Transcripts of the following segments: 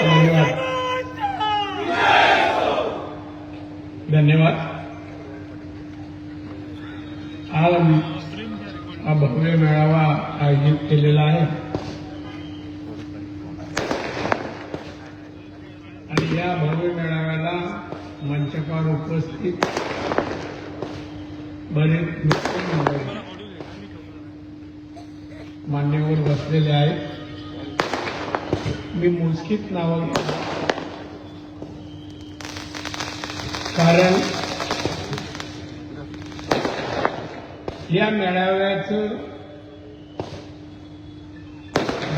धन्यवाद धन्यवाद। आज हा भव्य मेळावा आयोजित केलेला आहे आणि या भव्य मेळाव्याला मंचकावर उपस्थित बरेच मित्रमंडळी मान्यवर बसलेले आहेत। मी मोजकीच नावं घेतो कारण या मेळाव्याचं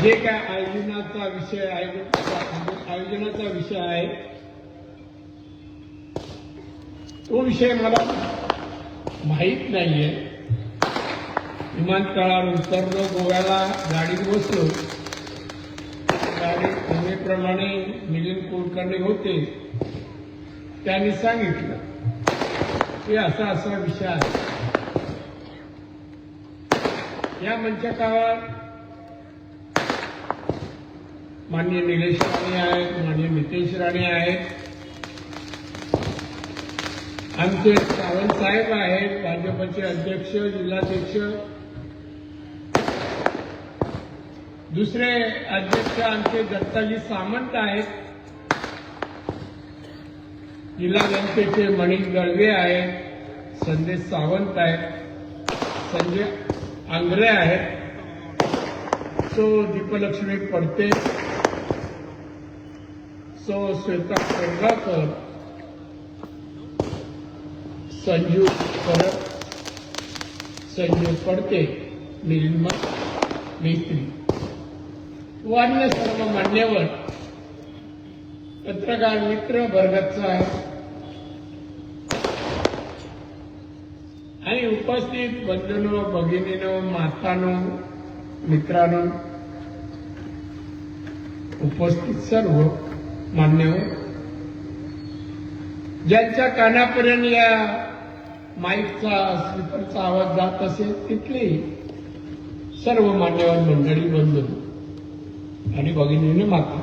जे काय आयोजनाचा विषय आहे तो विषय मला माहीत नाहीये। विमानतळावर उतरलो, गोव्याला गाडीत बसलो, गाडीत नेहमीप्रमाणे मिलिंद कुलकर्णी होते, त्यांनी सांगितलं की असा असा विषय आहे। या मंचकावर माननीय निलेश राणे आहेत, माननीय नितेश राणे आहेत, आमचे सावंत साहेब आहेत, भाजपचे अध्यक्ष, जिल्हाध्यक्ष, दुसरे अध्यक्ष आमचे दत्ताजी सामंत आहेत, जिल्हा जनतेचे मणिक दळवे आहेत, संदेश सावंत आहेत, संजय आंग्रे आहेत, सो दीपलक्ष्मी पडते, सो श्वेता कोल्हाकर, संजू परब, संजू पडते, निलिमा मेत्री व अन्य सर्व मान्यवर पत्रकार मित्र वर्गाचा आहे आणि उपस्थित बंधूंनो, भगिनीनो, मातांनो, मित्रांनो, उपस्थित सर्व मान्यवर, ज्यांच्या कानापर्यंत या माईकचा स्पीकरचा आवाज जात असेल तिथले सर्व मान्यवर मंडळी, बंधू आणि भगिनीने माता,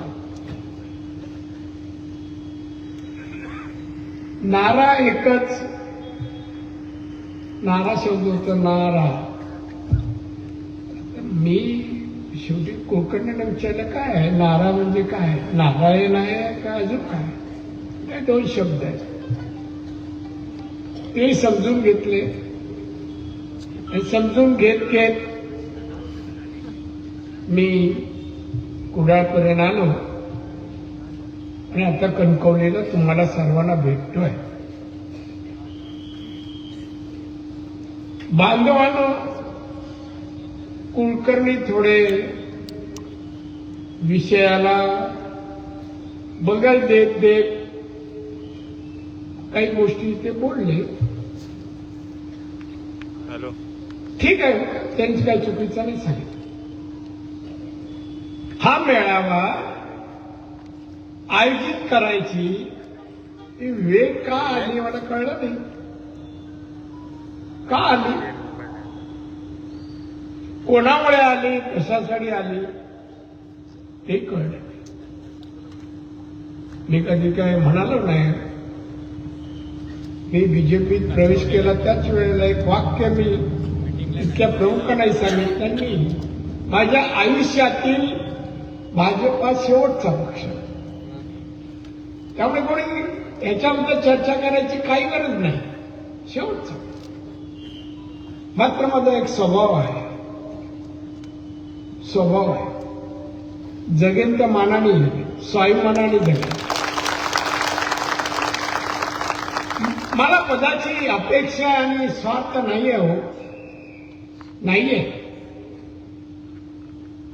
नारा एकच, नारा शब्द होतो नारा। मी शेवटी कोकणने विचारलं काय आहे नारा म्हणजे काय, नारायण आहे का अजून काय, दोन शब्द आहेत ते समजून घेतले। समजून घेत घेत मी कुडाळपर्यंत आलो आणि आता कणकवलीला तुम्हाला सर्वांना भेटतोय। बांधवांनो, कुलकर्णी थोडे विषयाला बगल देत देत काही गोष्टी ते बोलले। हॅलो, ठीक आहे, त्यांची काही चुकीचं नाही सांगितलं। हा मेळावा आयोजित करायची वेळ का आली मला कळलं नाही। का आली, कोणामुळे आली, कशासाठी आली ते कळलं। मी कधी काय म्हणालो नाही। मी बीजेपीत प्रवेश केला त्याच वेळेला एक वाक्य मी इतक्या प्रमुख नाही सांगितलं, मी माझ्या आयुष्यातील भाजपा शेवटचा पक्ष, त्यामुळे कोणी याच्याबद्दल चर्चा करायची काही गरज नाही, शेवटचा। मात्र माझा एक स्वभाव आहे, जगेन त्या मानाने जगेन, स्वाभिमानाने जगेन। मला पदाची अपेक्षा आणि स्वार्थ नाहीये, हो नाहीये।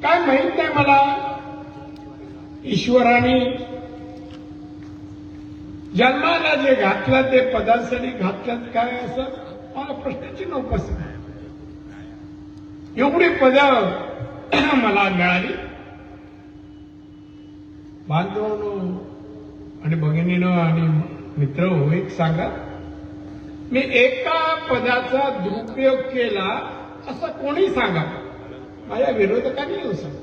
काय माहित नाही मला, ईश्वराने जन्माला जे घातलं ते पदांसाठी घातलं काय, असं मला प्रश्नाची उपस्थित आहे। एवढी पद मला मिळाली। बांधवांनो आणि भगिनीनो आणि मित्र, एक सांगा, मी एका पदाचा दुरुपयोग केला असं कोणी सांगा, माझ्या विरोधकांनी येऊ सांगा।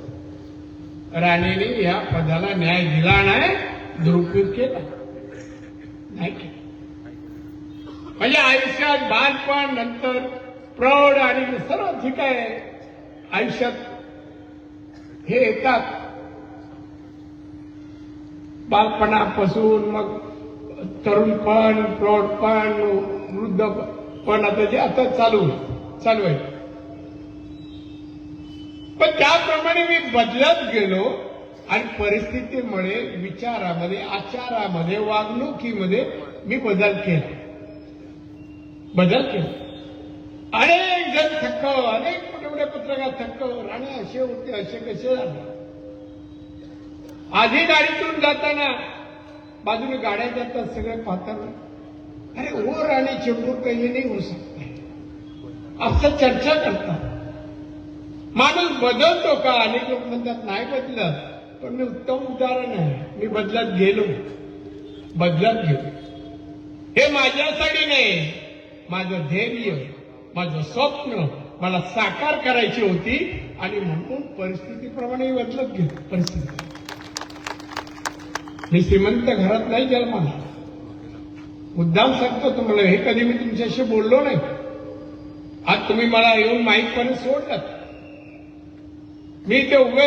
राणेने या पदाला न्याय दिला नाही, दुरुपयोग केला नाही केला. म्हणजे आयुष्यात बालपण, नंतर प्रौढ आणि सर्व जे काय आयुष्यात हे येतात, बालपणापासून मग तरुणपण, प्रौढपण, वृद्धपण, आता चालू आहे. पण त्याप्रमाणे मी बदलत गेलो आणि परिस्थितीमुळे विचारामध्ये, आचारामध्ये, वागणुकीमध्ये मी बदल केला. अनेक जण थक्क, अनेक मोठे मोठे पत्रकार थक्क, राणे असे होते, असे कसे झाले. आधी गाडीतून जाताना बाजूने गाड्या जातात, सगळे पाहताना अरे ओ राणे चेंबूरकर ये नाही होऊ शकता, असं चर्चा करतात. माणूस बदलतो का? अनेक लोक म्हणतात नाही बदलत, पण मी उत्तम उदाहरण आहे. मी बदलत गेलो. हे माझ्यासाठी नाही, माझं धैर्य, माझं स्वप्न मला साकार करायची होती आणि म्हणून परिस्थितीप्रमाणे बदलत गेलो. परिस्थिती, मी श्रीमंत घरात नाही जन्माला. मुद्दाम सांगतो तुम्हाला, हे कधी मी तुमच्याशी बोललो नाही. आज तुम्ही मला येऊन माईकपणे सोडलात. मी ते उभं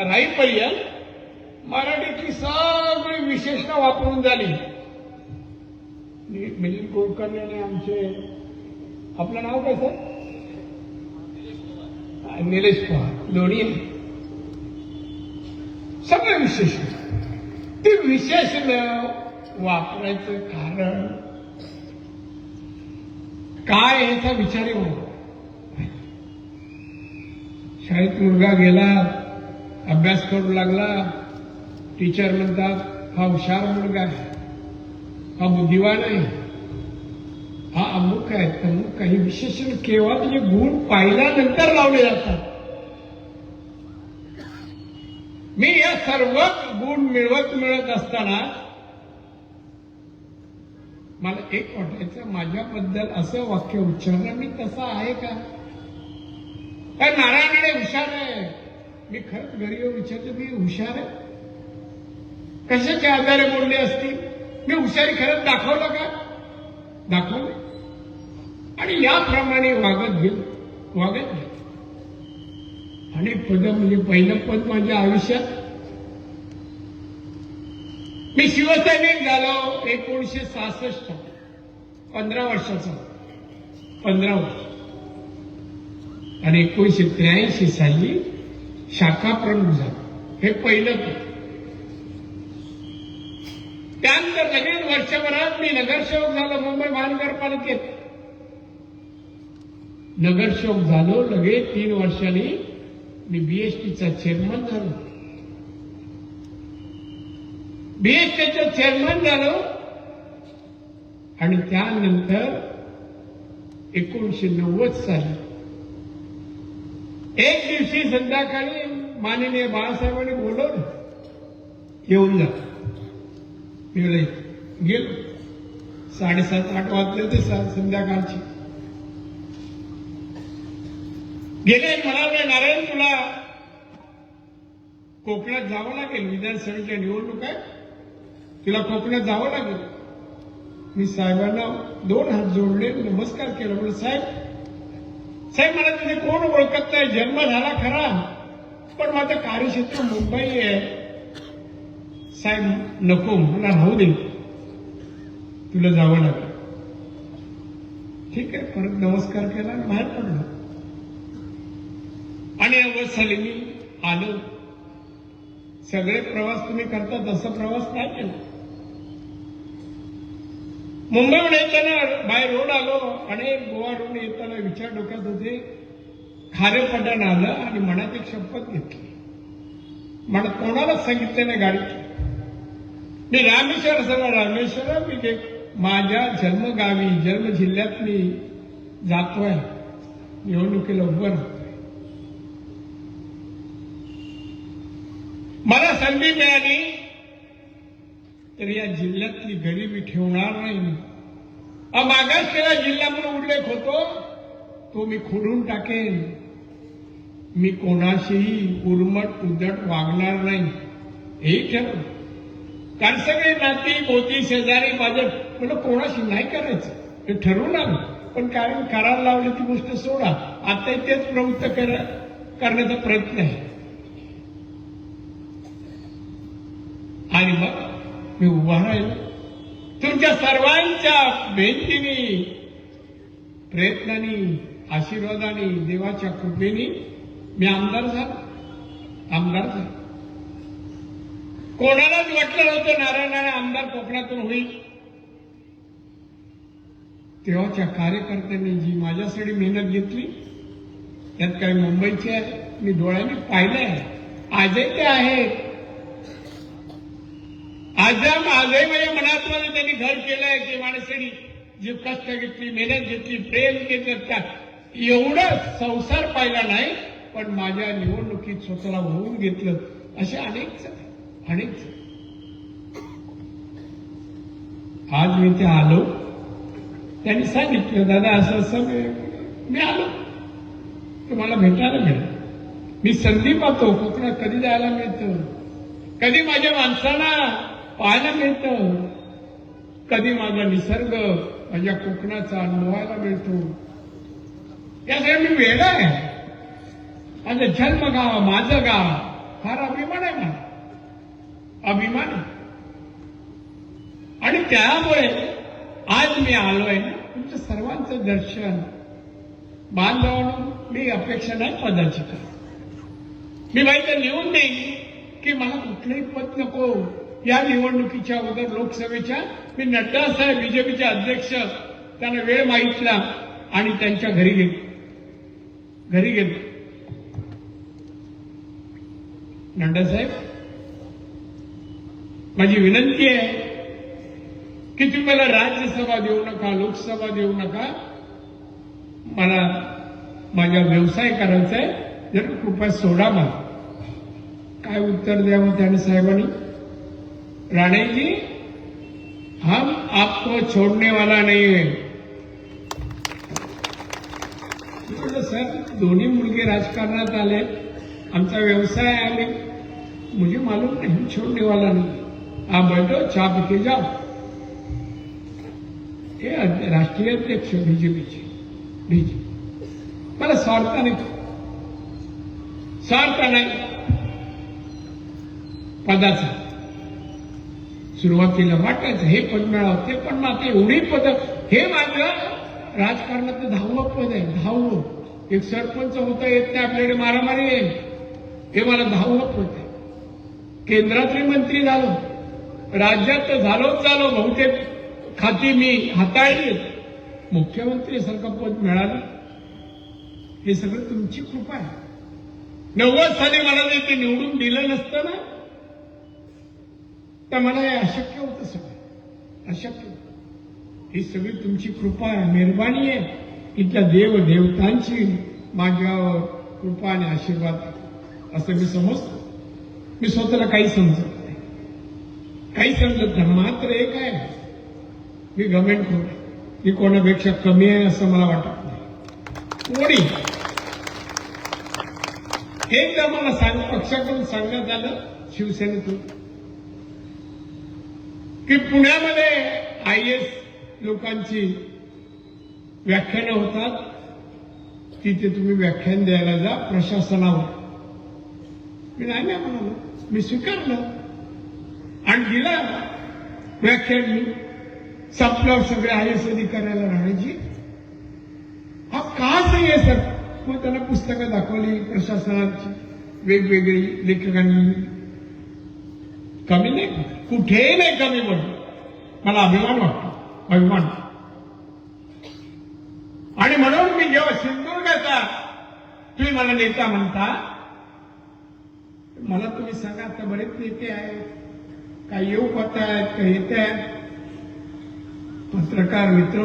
राहीपर्यंत मराठीची सगळी विशेषणं वापरून झाली. मिलिंद कुलकर्णी आमचे, आपलं नाव काय सर? निलेश पवार, दोन्ही सगळे विशेषण. ते विशेषण वापरायचं कारण काय याचा विचार आहे. शाळेत मुलगा गेला, अभ्यास करू लागला, टीचर म्हणतात हा हुशार मुलगा आहे, हा बुद्धिवान आहे, हा अमुक आहे, तमुक काही विशेषण केव्हा तुझे गुण पाहिल्यानंतर लावले जातात. मी या सर्व गुण मिळवत असताना मला एक वाटायचं, माझ्याबद्दल असं वाक्य उच्चारणं मी तसा आहे का? कारण नारायणने हुशार आहे. मी खरंच घरी येऊन विचारतो, मी हुशार आहे? कशाच्या आधारे बोलले असतील? मी हुशारी खरंच दाखवलं का? दाखवलं. आणि याप्रमाणे वागत गेलो. आणि पद म्हणजे पहिलं पद माझ्या आयुष्यात, मी शिवसैनिक झालो 1966, 15 वर्षाचा, 15 वर्ष. आणि 1983 साली शाखा प्रमुख झालो. हे पहिलं पद. त्यानंतर लगेच वर्षभरात मी नगरसेवक झालो मुंबई महानगरपालिकेत. नगरसेवक झालो, लगेच 3 वर्षांनी मी बीएसटीचा चेअरमन झालो. बीएसटीचा चेअरमन झालो आणि त्यानंतर 1990 साली एक दिवशी संध्याकाळी माननीय बाळासाहेबांनी बोलवलं, येऊन जा. मी गेलो. 7:30-8 वाजले होते संध्याकाळची. गेले, म्हणाले नारायण तुला कोकणात जावं लागेल, विधानसभेच्या निवडणूक आहे, तुला कोकणात जावं लागेल. मी साहेबांना 2 हात जोडले, नमस्कार केला. म्हणलं साहेब मला तिथे कोण ओळखत नाही, जन्म झाला खरा, पण माझं कार्यक्षेत्र मुंबई आहे. साहेब नको, मला राहू दे, तुला जावं लागेल. ठीक आहे, परत नमस्कार केला आणि बाहेर पडलो. आणि अवस्थाली मी आलो. सगळे प्रवास तुम्ही करता तसा प्रवास नाही केला. मुंबईहून येताना बाय रोड आलो आणि गोवा रोड येताना विचार डोक्यात होते, खारेपटण आलं आणि मनात एक शपथ घेतली. मला कोणालाच सांगितलं नाही गाडीत. मी रामेश्वर मी माझ्या जन्मगावी, जन्म जिल्ह्यात मी जातोय, निवडणुकीला उभं राहतोय. मला संधी मिळाली तर या जिल्ह्यातली गरिबी ठेवणार नाही. मागास केला जिल्हा म्हणून उल्लेख होतो, तो मी खोडून टाकेन. मी कोणाशीही उर्मट उद्धट वागणार नाही हे ठरवलं. कारण सगळे नाती गोती शेजारी माझे मला कोणाशी नाही करायचं हे ठरवून आलं. पण कारण करायला लावलं ती गोष्ट सोडा. आता तेच प्रवृत्त करण्याचा प्रयत्न आहे. आणि मग मी उभा राहिलो तुमच्या सर्वांच्या मेहनतीने, प्रयत्नांनी, आशीर्वादाने, देवाच्या कृपेने मी आमदार झालो. कोणालाच वाटलं नव्हतं नारायणाने आमदार कोकणातून होईल. तेव्हाच्या कार्यकर्त्यांनी जी माझ्यासाठी मेहनत घेतली त्यात काही मुंबईची आहे, मी डोळ्यांनी पाहिलंय. आजही ते आहेत. आजही माझ्या मनात त्यांनी घर केलंय की माणसाने जी कष्ट घेतली, मेहनत घेतली, प्रेम घेतलं का एवढं संसार पाहिला नाही. पण माझ्या निवडणुकीत स्वतःला होऊन घेतलं असे अनेक. आज मी ते आलो, त्यांनी सांगितलं दादा असं असं. मी आलो तुम्हाला भेटायला मिळेल. मी संधी पाहतो कोकणात कधी जायला मिळतं, कधी माझ्या माणसांना पाहायला मिळतं, कधी माझा निसर्ग माझ्या कोकणाचा अनुभवायला मिळतो. यासाठी मी वेगळा आहे. माझं जन्मगाव, माझं गाव फार अभिमान आहे मला, अभिमान आहे. आणि त्यामुळे आज मी आलोय ना तुमच्या सर्वांचं दर्शन. बांधवांनो, मी अपेक्षा नाही पदाची करत. मी माहिती लिहून देईन की मला कुठलंही पद नको. या निवडणुकीच्या अगोदर लोकसभेच्या मी नड्डा साहेब बीजेपीचे अध्यक्ष त्यांना वेळ मागितला आणि त्यांच्या घरी गेलो. नड्डा साहेब, माझी विनंती आहे की तुम्ही मला राज्यसभा देऊ नका, लोकसभा देऊ नका. मला माझा व्यवसाय करायचा आहे, जर कृपया सोडा मला. काय उत्तर द्यावं त्याने साहेबांनी? राणे जी, हम आपको छोड़ने वाला नहीं है. सर, दोन्ही मुलगे राजकारणात आले, आमचा व्यवसाय आहे, मुझे मालूम नहीं, छोड़ने वाला नहीं. आप बैठो, चा पी के जाओ. हे राष्ट्रीय अध्यक्ष बीजेपीचे. मला स्वार्थ नाही पदाचा. सुरुवातीला वाटायचं हे पद मिळावं, ते पण आता एवढी पद. हे माझं राजकारणाचं 10वं पद आहे. 10वं. एक सरपंच होता येत नाही, आपल्याकडे मारामारी आहे. हे मला 10वं पद आहे. केंद्रातले मंत्री झालो, राज्यात झालो, बहुतेक खाती मी हाताळली, मुख्यमंत्रीसारखं पद मिळालं. हे सगळं तुमची कृपा आहे. 90 साली मला जर ते निवडून दिलं नसतं ना तर मला हे अशक्य होतं. सगळं अशक्य होतं. ही सगळी तुमची कृपा आहे, मेहरबानी आहे. इथल्या देवदेवतांची माझ्यावर कृपा आणि आशीर्वाद असं मी समजतो. मी स्वतःला काही समजत नाही. मात्र एक आहे, मी गव्हर्नमेंट करू, मी कोणापेक्षा कमी आहे असं मला वाटत नाही. कोणी एकदा मला पक्षाकडून सांगण्यात आलं, शिवसेनेतून, की पुण्यामध्ये IAS लोकांची व्याख्यानं होतात, तिथे तुम्ही व्याख्यान द्यायला जा प्रशासनावर. मी नाही म्हणालो, मी स्वीकारलं आणि दिला व्याख्यान. मी संपल्यावर सगळे IAS अधिकाऱ्याला राहण्याची हा का आहे सर. मग त्यांना पुस्तकं दाखवली प्रशासनाची, वेगवेगळी लेखकांनी. कमी नाही, कुठेही नाही कमी पडलं. मला अभिमान वाटतो, अभिमान. आणि म्हणून मी जेव्हा सिंधुदुर्गाचा तुम्ही मला नेता म्हणता, मला तुम्ही सांगा, आता बरेच नेते आहेत, काही येऊ पाहत आहेत, काही येत आहेत. पत्रकार मित्र,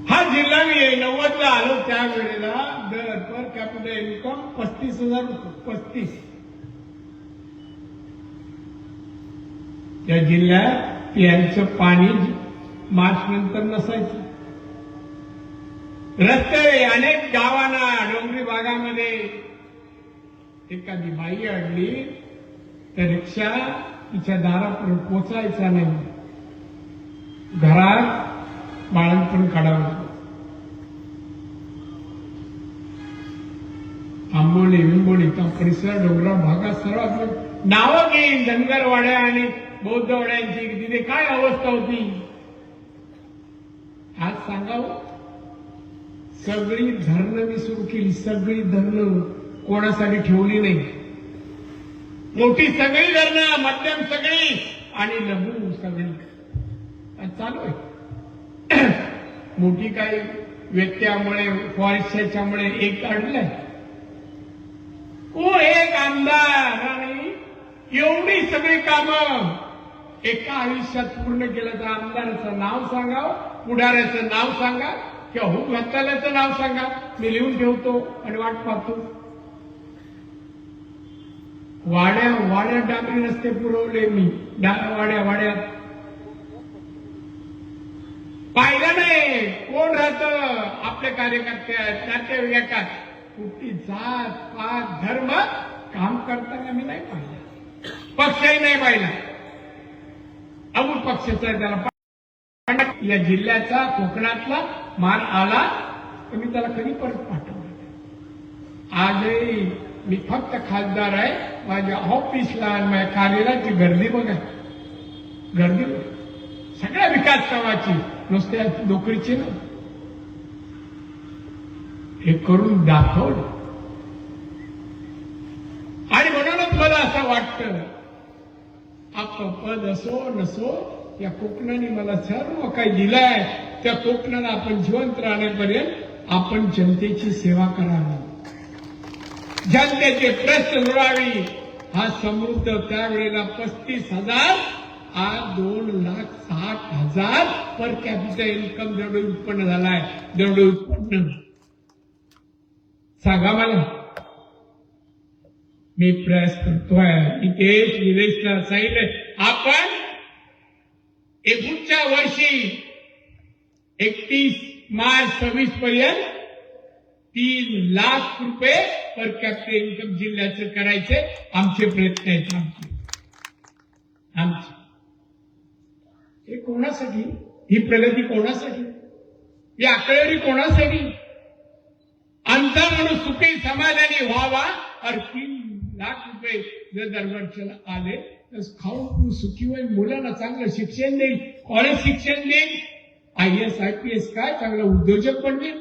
हा जिल्हा मी 90ला आलो त्यावेळेला दर पर कॅपिटल इन्कम 35,000 रुपये. 35. त्या जिल्ह्यात यांचं पाणी मार्च नंतर नसायचं. रस्ते अनेक गावांना डोंगरी भागामध्ये एखादी बाई अडली तर रिक्षा तिच्या दारापर्यंत पोचायचा नाही, घरात बाळंतपण काढावं. आंबोली विंबोलीचा परिसर डोंगराळ भागात सर्वात नावं घेईन धनगरवाड्या आणि बौद्धवाड्यांची तिथे काय अवस्था होती आज सांगावं. सगळी धरणं मी सुरू केली, सगळी धरणं कोणासाठी ठेवली नाही. मोठी सगळी धरणं, मध्यम सगळी आणि लघु सगळी चालू आहे. मोठी काही व्यत्ययामुळे फॉरेस्टच्यामुळे एक अडलंय. एक आमदार आणि एवढी सगळी कामं एका आयुष्यात पूर्ण केलं तर आमदाराचं नाव सांगावं, पुढाऱ्याचं नाव सांगा किंवा हो घातल्याचं नाव सांगा, मी लिहून ठेवतो आणि वाट पाहतो. वाड्या डांबरी रस्ते पुरवले मी, वाड्यात पाहिलं नाही कोण राहतं आपले कार्यकर्ते आहेत, नातेवाईकात कुठली जात पात धर्म काम करताना मी नाही पाहिलं, पक्षही नाही पाहिला. अमुक पक्षाचा त्याला या जिल्ह्याचा कोकणातला मार आला तर मी त्याला कधी परत पाठवलं. आजही मी फक्त खासदार आहे, माझ्या ऑफिसला आणि माझ्या कार्यालयाची गर्दी बघा, गर्दी सगळ्या विकास कामाची, नुसत्या नोकरीची ना, हे करून दाखवलं. आणि म्हणूनच मला असं वाटतं आपलं पद असो नसो या कोकणाने मला सर्व काही दिलंय, त्या कोकणाला आपण जिवंत राहण्यापर्यंत आपण जनतेची सेवा करावी, जनतेचे प्रश्न सोडावी. हा समृद्ध त्यावेळेला 35,000 आज 2,60,000 पर कॅपिटल इन्कम जेवढं उत्पन्न झालाय, जेवढं उत्पन्न सांगा मला. मी प्रयास करतोय नितेश निलेशला सांगितलं आपण पुढच्या वर्षी 31 मार्च 26 पर्यंत 3 लाख रुपये पर कॅपिटल इन्कम जिल्ह्याचं करायचे आमचे प्रयत्न आहेत. आमचे हे कोणासाठी, ही प्रगती कोणासाठी, ही आकडेवारी कोणासाठी, आमचा माणूस सुखी समाधानी व्हावा. और 3 लाख रुपये जर दरवर्षाला आले तर खाऊन सुखी होईल, मुलांना चांगलं शिक्षण देईल, कॉलेज शिक्षण देईल, IAS IPS काय चांगलं उद्योजक बनतील.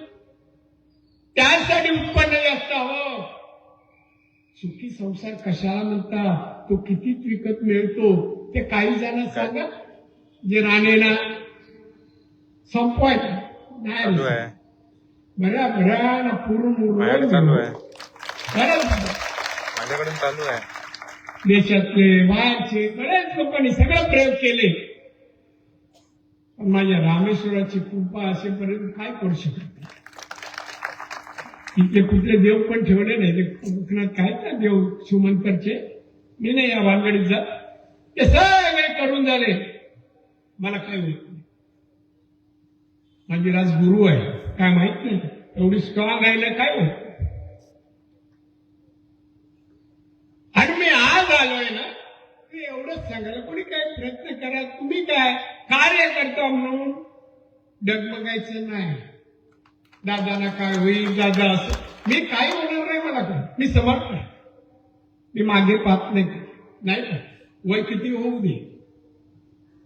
त्यासाठी उत्पन्न जास्त हवं. सुखी संसार कशाला म्हणतात, तो कितीत विकत मिळतो ते काही जण सांगा, जे राणेना संपवायचं नाही. बऱ्या पूर्ण चालू आहे, माझ्याकडून चालू आहे. देशातले बाहेरचे बऱ्याच लोकांनी सगळे प्रयोग केले, पण माझ्या रामेश्वराची कृपा असेपर्यंत काय करू शकत नाही. इथे कुठले देव पण ठेवले नाही, ते कोकणात काय ना देव सुमंतरचे, मी नाही या भानगडीत जात, ते सगळे करून झाले, मला काय होत नाही. माझी राजगुरू आहे, काय माहित नाही एवढी स्ट्रॉंग राहिलं काय होत. आणि मी आज आलोय ना, ते एवढंच सांगायला, कोणी काय प्रयत्न करा, तुम्ही काय कार्य करता म्हणून डगमगायचं नाही. दादाला काय होईल, दादा असं मी काही होणार नाही, मला काय, मी समर्थ आहे, मी मागे पाहत नाही का, वय किती होऊ दे,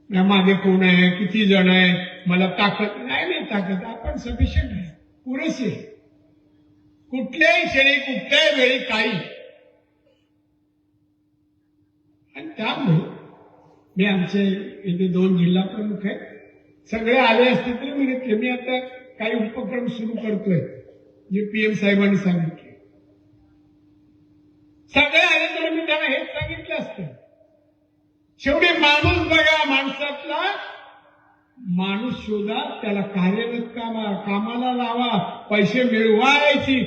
मागे कोण आहे, किती जण आहे, मला ताकद नाही ताकद, आपण सफिशियंट आहे, पुरेसे, कुठल्याही क्षणी कुठल्याही वेळी काही. आणि त्यामुळे मी आमचे इथे 2 जिल्हा प्रमुख आहेत, सगळे आले असते तरी मी घेतले. मी आता काही उपक्रम सुरू करतोय जे PM साहेबांनी सांगितले, सगळे आले तर मी त्यांना हेच सांगितलं असतं. शेवटी माणूस बघा, माणसातला माणूस शोधा, त्याला कार्यरत कामाला लावा, पैसे मिळवायची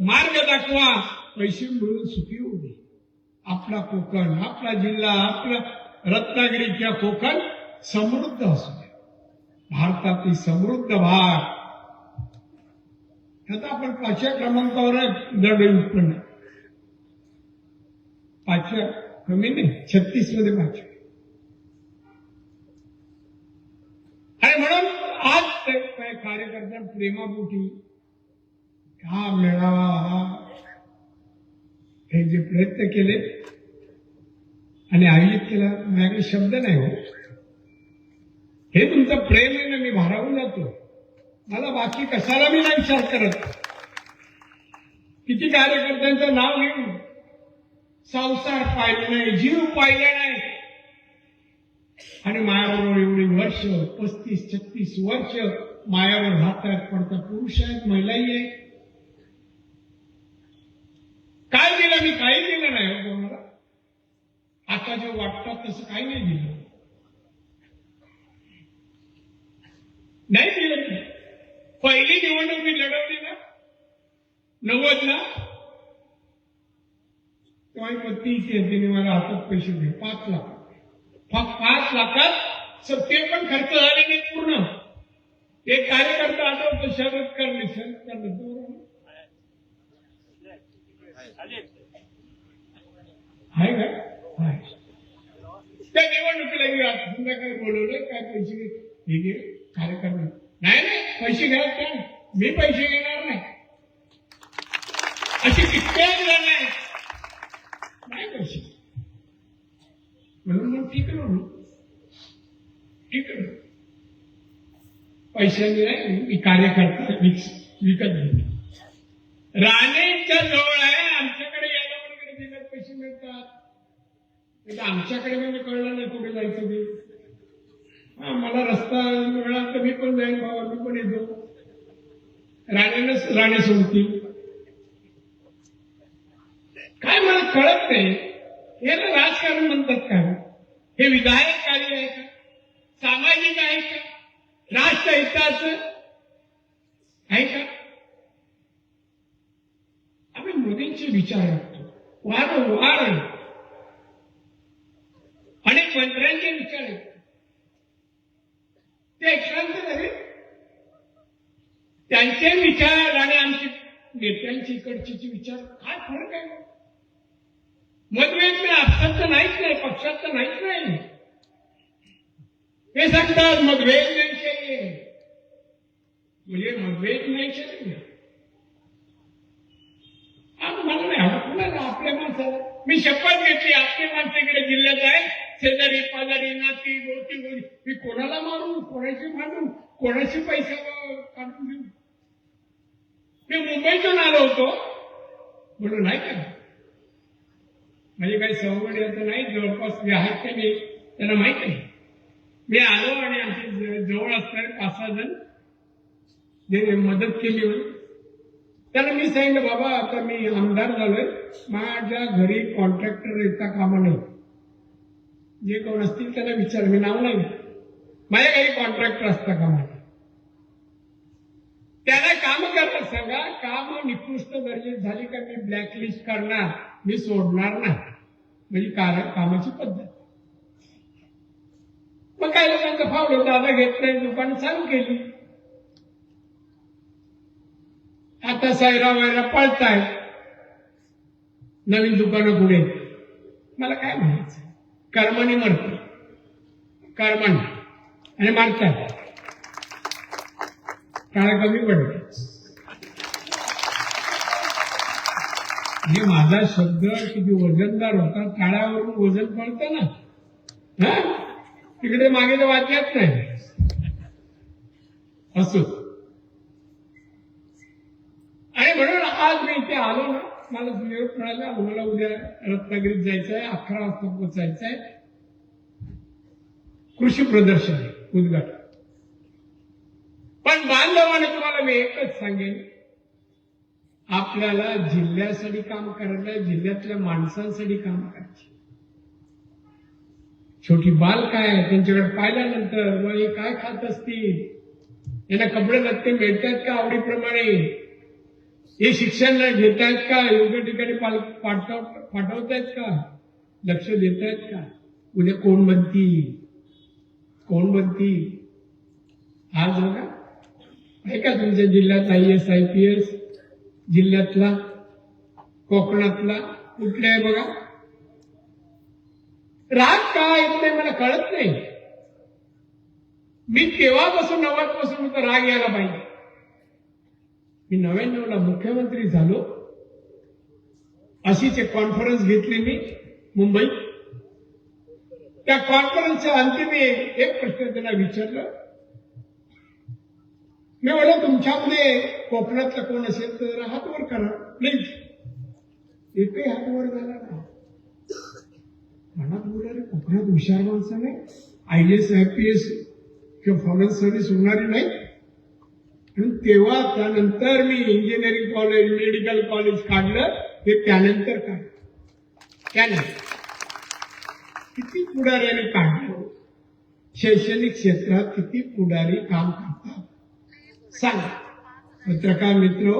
मार्ग दाखवा, पैसे मिळून सुखी होऊ दे. आपला कोकण, आपला जिल्हा, आपला रत्नागिरी किंवा कोकण समृद्ध असू दे. भारतातील समृद्ध भाग आता आपण 5व्या क्रमांकावर आहे दर उत्पन्न. 5व्या कमी नाही, 36 मध्ये 5व्या. आणि म्हणून आज काय कार्यकर्त्या प्रेमापोटी हा मेळावा हा हे जे प्रयत्न केले आणि आयोजित केला, माझ्याकडे शब्द नाही हो. हे तुमचं प्रेम आहे ना, मी भारावून जातो. मला बाकी कशाला मी नाही विचार करत. किती कार्यकर्त्यांचं नाव घेऊन संसार पाहिलं नाही, जीव पाहिला नाही, आणि मायाबरोबर एवढी वर्ष 35-36 वर्ष मायावर हातात पडता पुरुष आहेत, महिलाही आहे. काय दिलं मी? काही दिलं नाही हो कोणाला. आता जे वाटतात तसं काही नाही दिलं, नाही दिलं. पहिली निवडणूक मी लढवली ना 90ला, तेव्हा पत्नी तिने मला हातात पैसे दिले 5 लाख. 5 लाखात ते पण खर्च झाले नाही पूर्ण. एक कार्यकर्ता आठवतो शरद करणे, आहे का? त्या निवडणुकीला मी आज संध्याकाळी बोलवलं, काय पैसे घे कार्यकर्ता. नाही पैसे घ्या, काय मी पैसे घेणार नाही. अशी कित्येक जण नाही पैसे, म्हणून मग ठीक पैशाने नाही, मी कार्यकर्ता विकत घेतो. राणेंच्या जवळ आहे, आमच्याकडे यायला पण जिल्ह्यात पैसे मिळतात. आमच्याकडे म्हणजे कळलं नाही कुठे जायचं ते. मला रस्ता मिळाला तर मी पण जाईन बाबा, मी पण येतो. राणे सोडतील काय मला कळत नाही. याला राजकारण म्हणतात का? हे विधायक कार्य आहे का? सामाजिक आहे का? राष्ट्रहिताचं आहे का? आम्ही मोदींचे विचार ऐकतो वारंवार, अनेक मंत्र्यांचे विचार ऐकतो. ते ऐकल्यानंतर झाले त्यांचे विचार आणि आमचे नेत्यांचे इकडचे विचार काय फरक आहे? मतभेद मी आपसात तर नाहीच नाही, पक्षात तर नाहीच नाही. ते सांगतात मतभेद नाही चाहिए, म्हणजे मतभेद नाही चाहिए. मला नाही आवडत आपल्या माणसाला. मी शपथ घेतली, आपल्या माणसाकडे जिल्ह्यात आहे, शेजारी पाजारी नाती गोती गोती, मी कोणाला मारू, कोणाशी भांडू, कोणाशी पैसा काढून देऊ. मी मुंबईतून आलो होतो म्हणून नाही का, म्हणजे काही सवड येतं नाही, जवळपास जे आहेत का नाही त्यांना माहित नाही. मी आलो आणि आमच्या जवळ असणारे 5-6 जण जे मदत केली होती त्यांना मी सांगितलं, बाबा आता मी आमदार झालोय, माझ्या घरी कॉन्ट्रॅक्टर येता कामा नाही. जे कोण असतील त्यांना विचार, मी नाव नाही, माझ्या घरी कॉन्ट्रॅक्टर असता कामा नाही. त्याला काम करायला सांगा, काम निकृष्ट दर्जाची झाली का मी ब्लॅकलिस्ट करणार, मी सोडणार नाही. म्हणजे कामाची पद्धत. मग काय लोकांचं फावलं, दादा घेत नाही, दुकान चालू केली. आता सायरा वायरा पळताय नवीन दुकानं पुढे. मला काय म्हणायचं, कर्माने मरते, कर्माने आणि मारतात, काळा कमी पडते. हे माझा शब्द किती वजनदार होता, टाळ्यावरून वजन पडतं ना, तिकडे मागे तर वाचत नाही. असो, आणि म्हणून आज मी इथे आलो ना, मला निरोप मिळाला, मला उद्या रत्नागिरीत जायचं आहे, 11 वाजता पोहोचायचं आहे. कृषी प्रदर्शन आहे, उद्घाटन. पण बांधवाने तुम्हाला मी एकच सांगेन, आपल्याला जिल्ह्यासाठी काम करायचं, जिल्ह्यातल्या माणसांसाठी काम करायचे. छोटी बाल काय त्यांच्याकडे पाहिल्यानंतर मग हे काय खात असतील, यांना कपडे लत्ते मिळतात का आवडीप्रमाणे, हे शिक्षण घेत आहेत का, योग्य ठिकाणी पाठवतायत का, लक्ष देत आहेत का, उद्या कोण बनतील. आज बघा आहे का तुमच्या जिल्ह्यात IAS IPS जिल्ह्यातला कोकणातला कुठले आहे बघा. राग का येत नाही मला कळत नाही. मी केव्हापासून 90 पासून तर राग यायला पाहिजे. मी 99 ला मुख्यमंत्री झालो. अशीच एक कॉन्फरन्स घेतली मी मुंबईत. त्या कॉन्फरन्सच्या अंती मी एक प्रश्न त्यांना विचारलं. मी म्हणलं तुमच्यामध्ये कोकणातला कोण असेल तर हात वर करा प्लीज. एकही हात वर झाला ना. मनात बोलणारे कोकणात हुशार माणसं नाही, IAS IPS किंवा फॉरेन सर्व्हिस होणारी नाही. आणि तेव्हा त्यानंतर मी इंजिनिअरिंग कॉलेज मेडिकल कॉलेज काढलं. ते त्यानंतर काढलं. किती पुढाऱ्याने काढलं. शैक्षणिक क्षेत्रात किती पुढारी काम करतात सांगा. पत्रकार मित्र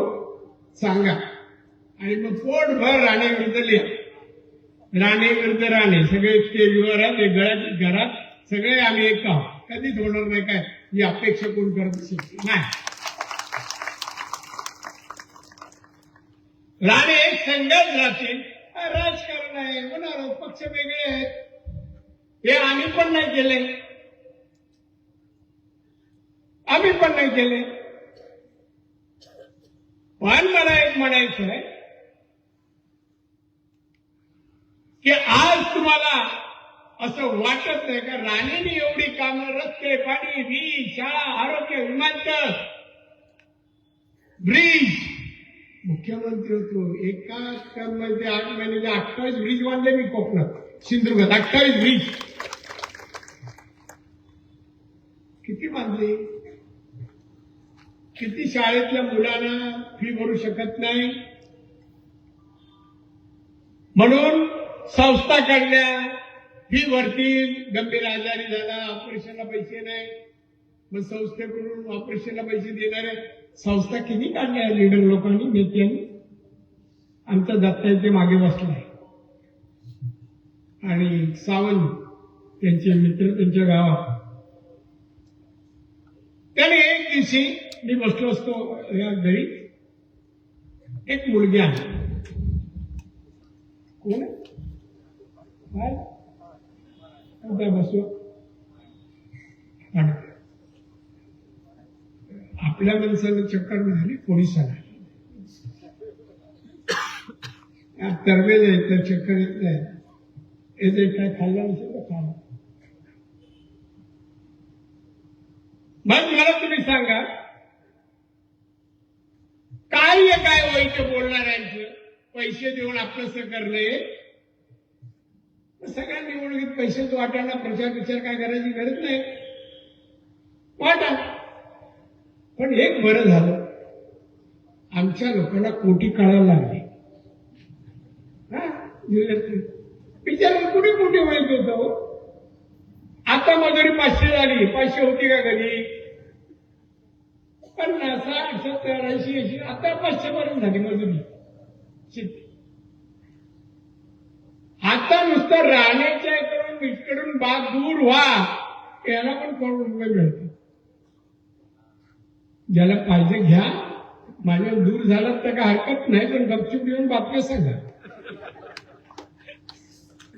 सांगा. आणि मग पोटभर राणे विरुद्ध लिहा. राणे विरुद्ध राणे सगळे स्टेजवर आहेत. घरात सगळे आम्ही एक आहोत. कधीच होणार नाही काय ही अपेक्षा कोण करत असेल नाही. राणे एक संघात राहतील. राजकारण आहे होणार. पक्ष वेगळे आहेत. हे आम्ही पण नाही केले. आम्ही पण नाही केले. पण मला एक म्हणायचं आहे की आज तुम्हाला असं वाटत नाही का राणेने एवढी कामं रस्ते पाणी वीज शाळा आरोग्य विमानतळ ब्रिज मुख्यमंत्री होतो. एका टर्ममध्ये 8 महिन्याचे 28 ब्रिज बांधले मी कोकणात सिंधुदुर्गात. 28 ब्रिज किती बांधले. किती शाळेतल्या मुलांना फी भरू शकत नाही म्हणून संस्था काढल्या. फी भरतील. गंभीर आजारी झाला ऑपरेशनला पैसे नाही मग संस्थेकडून ऑपरेशनला पैसे देणाऱ्या संस्था किती काढल्या लीडर लोकांनी नेत्यांनी. आमचा दत्ताचे मागे बसलाय आणि सावंत त्यांचे मित्र त्यांच्या गावात. त्याने एक दिवशी मी बसलो असतो या घरी. एक मुलगी आली. कोण काय बसलो. आपल्या माणसाला चक्कर झाली पोलिसाला. तरबेज आहे तर चक्कर येत नाही. येते काय खाल्ला नसेल तर खाल्ला. मग मला तुम्ही सांगा काय वाईट बोलणाऱ्यांचं पैसे देऊन आपलंच करणे. सगळ्या निवडणुकीत पैसेच वाटायला प्रचार काय करायची गरज नाही. वाटा. पण एक बरं झालं आमच्या लोकांना कोटी कळायला लागली. विचार कुठे कुठे माहित होतं. आता मजुरी 500 झाली. 500 होती का कधी 50 60 70 80 80 आता 500 पर्यंत झाली मजुरी. आता नुसतं राहण्याच्या इकडून बाग दूर व्हा याला पण करोड रुपये मिळतात. ज्याला पाहिजे घ्या. माझ्या दूर झाला तर काय हरकत नाही पण गपचूप येऊन बातम्या सांगा.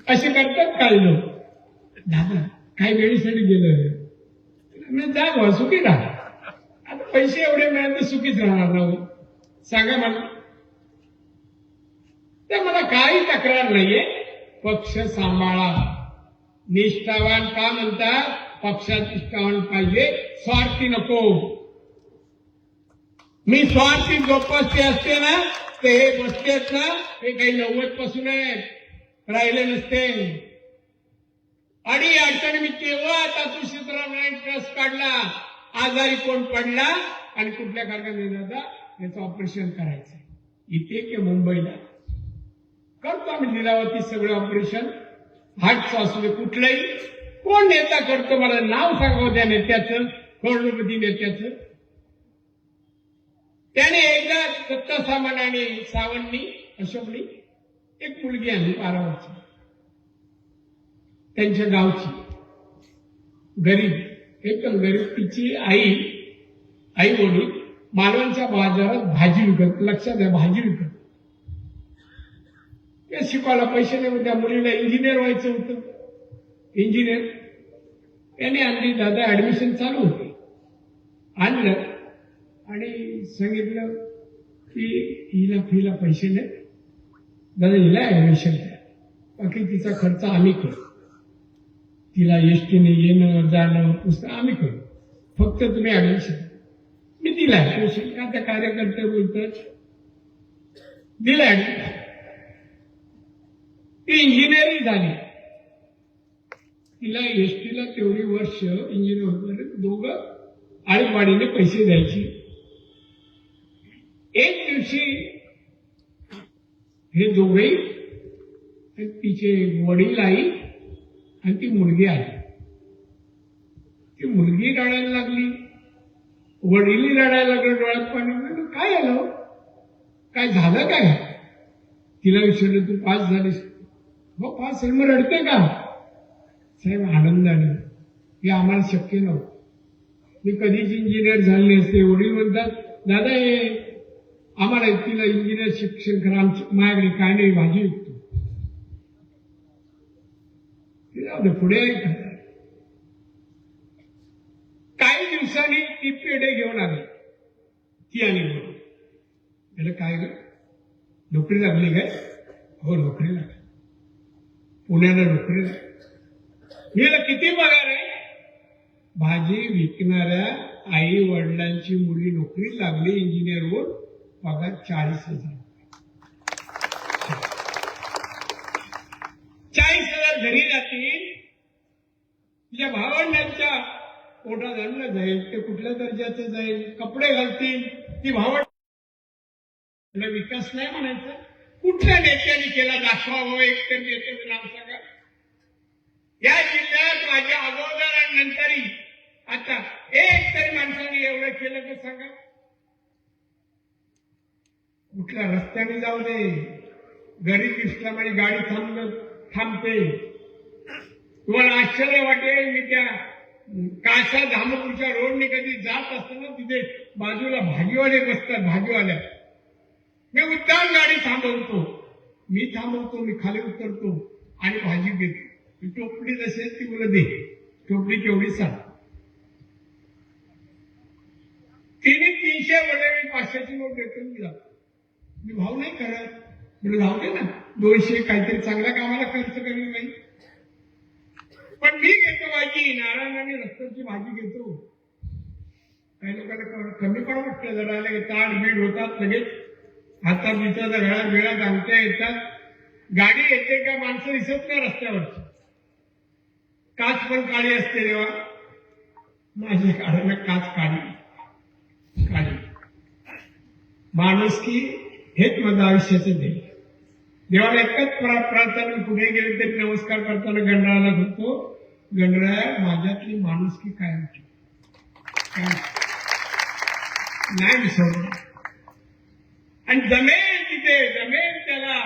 असे करतात काही लोक. दादा काही वेळेसाठी गेलं जा भाऊ सुखी राहा. आता पैसे एवढे मिळाले तर सुखीच राहणार ना. सांगा मला. तर मला काही तक्रार नाहीये. पक्ष सांभाळा. निष्ठावान का म्हणतात. पक्षात निष्ठावान पाहिजे. स्वार्थी नको. मी स्वार्थी जोपासते असते ना ते हे बसतेच ना हे काही 90 पासून राहिले नसते. आणि अडचणी मी तेव्हा आता तुळशीराम नाईक ट्रस्ट काढला. आजारी कोण पडला आणि कुठल्या कारखान्यात याचं ऑपरेशन करायचं इथे की मुंबईला करतो आम्ही लीलावती सगळं ऑपरेशन. हार्टचं असू दे कुठलंही. कोण नेता करतो मला नाव सांगावं त्या नेत्याचं. करोडपती नेत्याचं. त्याने एकदा दत्ता सामान आणि सावंतनी अशोकनी एक मुलगी आणली 12 वर्ष त्यांच्या गावची. गरीब एकदम गरीब. तिची आई वडील मालवणच्या बाजारात भाजी विकत, लक्षात द्या भाजी विकत. ते शिकवायला पैसे नाही, त्या मुलीला इंजिनियर व्हायचं होतं. इंजिनियर त्याने आणली, दादा ऍडमिशन चालू होते, आणलं आणि सांगितलं की हिला फीला पैसे नाही, दादा हिला ऍडमिशन द्या, बाकी तिचा खर्च आम्ही करू, तिला एसटीने येणं जाणं पुस्तक आम्ही करू, फक्त तुम्ही ऍडमिशन. मी दिला ऍडमिशन. आता कार्यकर्ते बोलतात दिला ऍडमिशन. ती इंजिनिअरिंग झाली, तिला एसटीला तेवढी वर्ष इंजिनियर होत, दोघं आळीपाडीने पैसे द्यायचे. एक दिवशी हे दोघेही, तिचे वडील आई आणि ती मुलगी आली. ती मुलगी रडायला लागली, वडीलही रडायला लागले, डोळ्यात पाणी. काय आलं, काय झालं काय? तिला विचारलं तू पास झालीस? हो पास आहे. मग रडते का? साहेब आनंदाने, हे आम्हाला शक्य नव्हतं, मी कधीच इंजिनियर झाले नसते. वडील म्हणतात दादा हे आम्हाला तिला इंजिनियर शिक्षण करा, माझ्याकडे काय नाही, भाजी विकतो. पुढे काही दिवसांनी ती पेढे घेऊन आली, ती आणि म्हणून त्याला काय ग नोकरी लागली काय? हो नोकरी लागली, पुण्याला नोकरी लागली. हिला किती पगार आहे? भाजी विकणाऱ्या आई वडिलांची मुली नोकरी लागली इंजिनियर होऊन, पगार 40,000. 40,000 घरी जातील, तिच्या भावंडांच्या पोटात अन्न जाईल, ते कुठल्या दर्जाचं जाईल, कपडे घालतील, ती भावंड. विकास नाही म्हणायचं. कुठल्या नेत्याने केला दाखवावं, एकतर नेत्याचं नाव सांगा. या जिल्ह्यात माझ्या अगोदर आणि नंतरही आता एक तरी माणसाने एवढं केलं तर सांगा. कुठल्या रस्त्याने जाऊ दे, घरी दिसला माझी गाडी थांबते. तुम्हाला आश्चर्य वाटेल, मी त्या कासा धामपूरच्या रोडने कधी जात असताना तिथे बाजूला भाजीवाले बसतात, भाजीवाल्या. मी मुद्दाम गाडी थांबवतो, मी खाली उतरतो आणि भाजी घेतो. टोपली जशी ती मुलं दे, टोपली केवढी सांग. तिने 300 वडे, मी 500ची नोट देतो, मी जातो. मी भाव नाही करत, म्हणजे जाऊ दे ना, 200 काहीतरी चांगल्या कामाला खर्च करेल नाही. पण मी घेतो भाजी, नारायण आणि रस्त्याची भाजी घेतो. काही लोकांना कमी पण वाटतं, जरा ताट बीड होतात, लगेच हातात बिचार घरात वेळात अंगठ्या येतात, गाडी येते का माणसं दिसत नाही रस्त्यावरची, काच पण काळी असते. तेव्हा माझी काढायला काच काळी. माणूस की हेच माझं आयुष्याचं ध्येय. देवाला एकच प्रार्थना, कुठे गेले तरी नमस्कार करताना गणरायाला म्हणतो, गणराया माझ्यातली माणुसकी कायम ठेव, नाही विसरलो. आणि जमेल तिथे, जमेल त्याला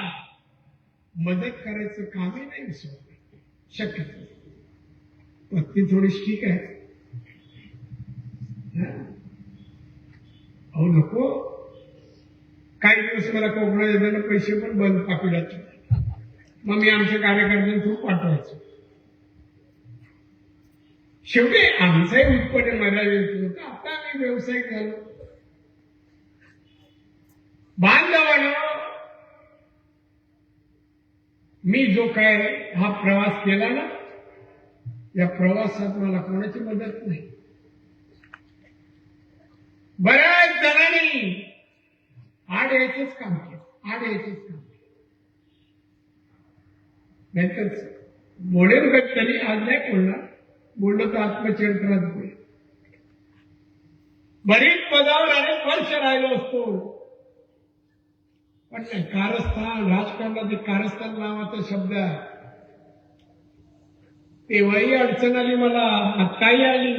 मदत करायचं कामही नाही विसरलं, शक्य. पत्नी थोडी ठीक आहे, अहो नको. काही दिवस मला कोकणात येताना पैसे पण बंद पाकिटात, मग मी आमच्या कार्यकर्त्यांना खूप पाठवायचो. शेवटी आमचाही उत्पन्न मर्यादित होतं. आता आम्ही व्यावसायिक झालो. बांधवानं, मी जो काय हा प्रवास केला ना, या प्रवासात मला कोणाची मदत नाही. बऱ्याच जणांनी आड यायचंच काम केलं, नाहीतर बोलेल तरी आज नाही बोलणार, बोललो तर आत्मचरित्रात बोल. बरीच पदावर अनेक वर्ष राहिलो असतो, पण नाही. कारस्थान, राजकारणात कारस्थान नावाचा शब्द आहे. तेव्हाही अडचण आली मला, आत्ताही आली,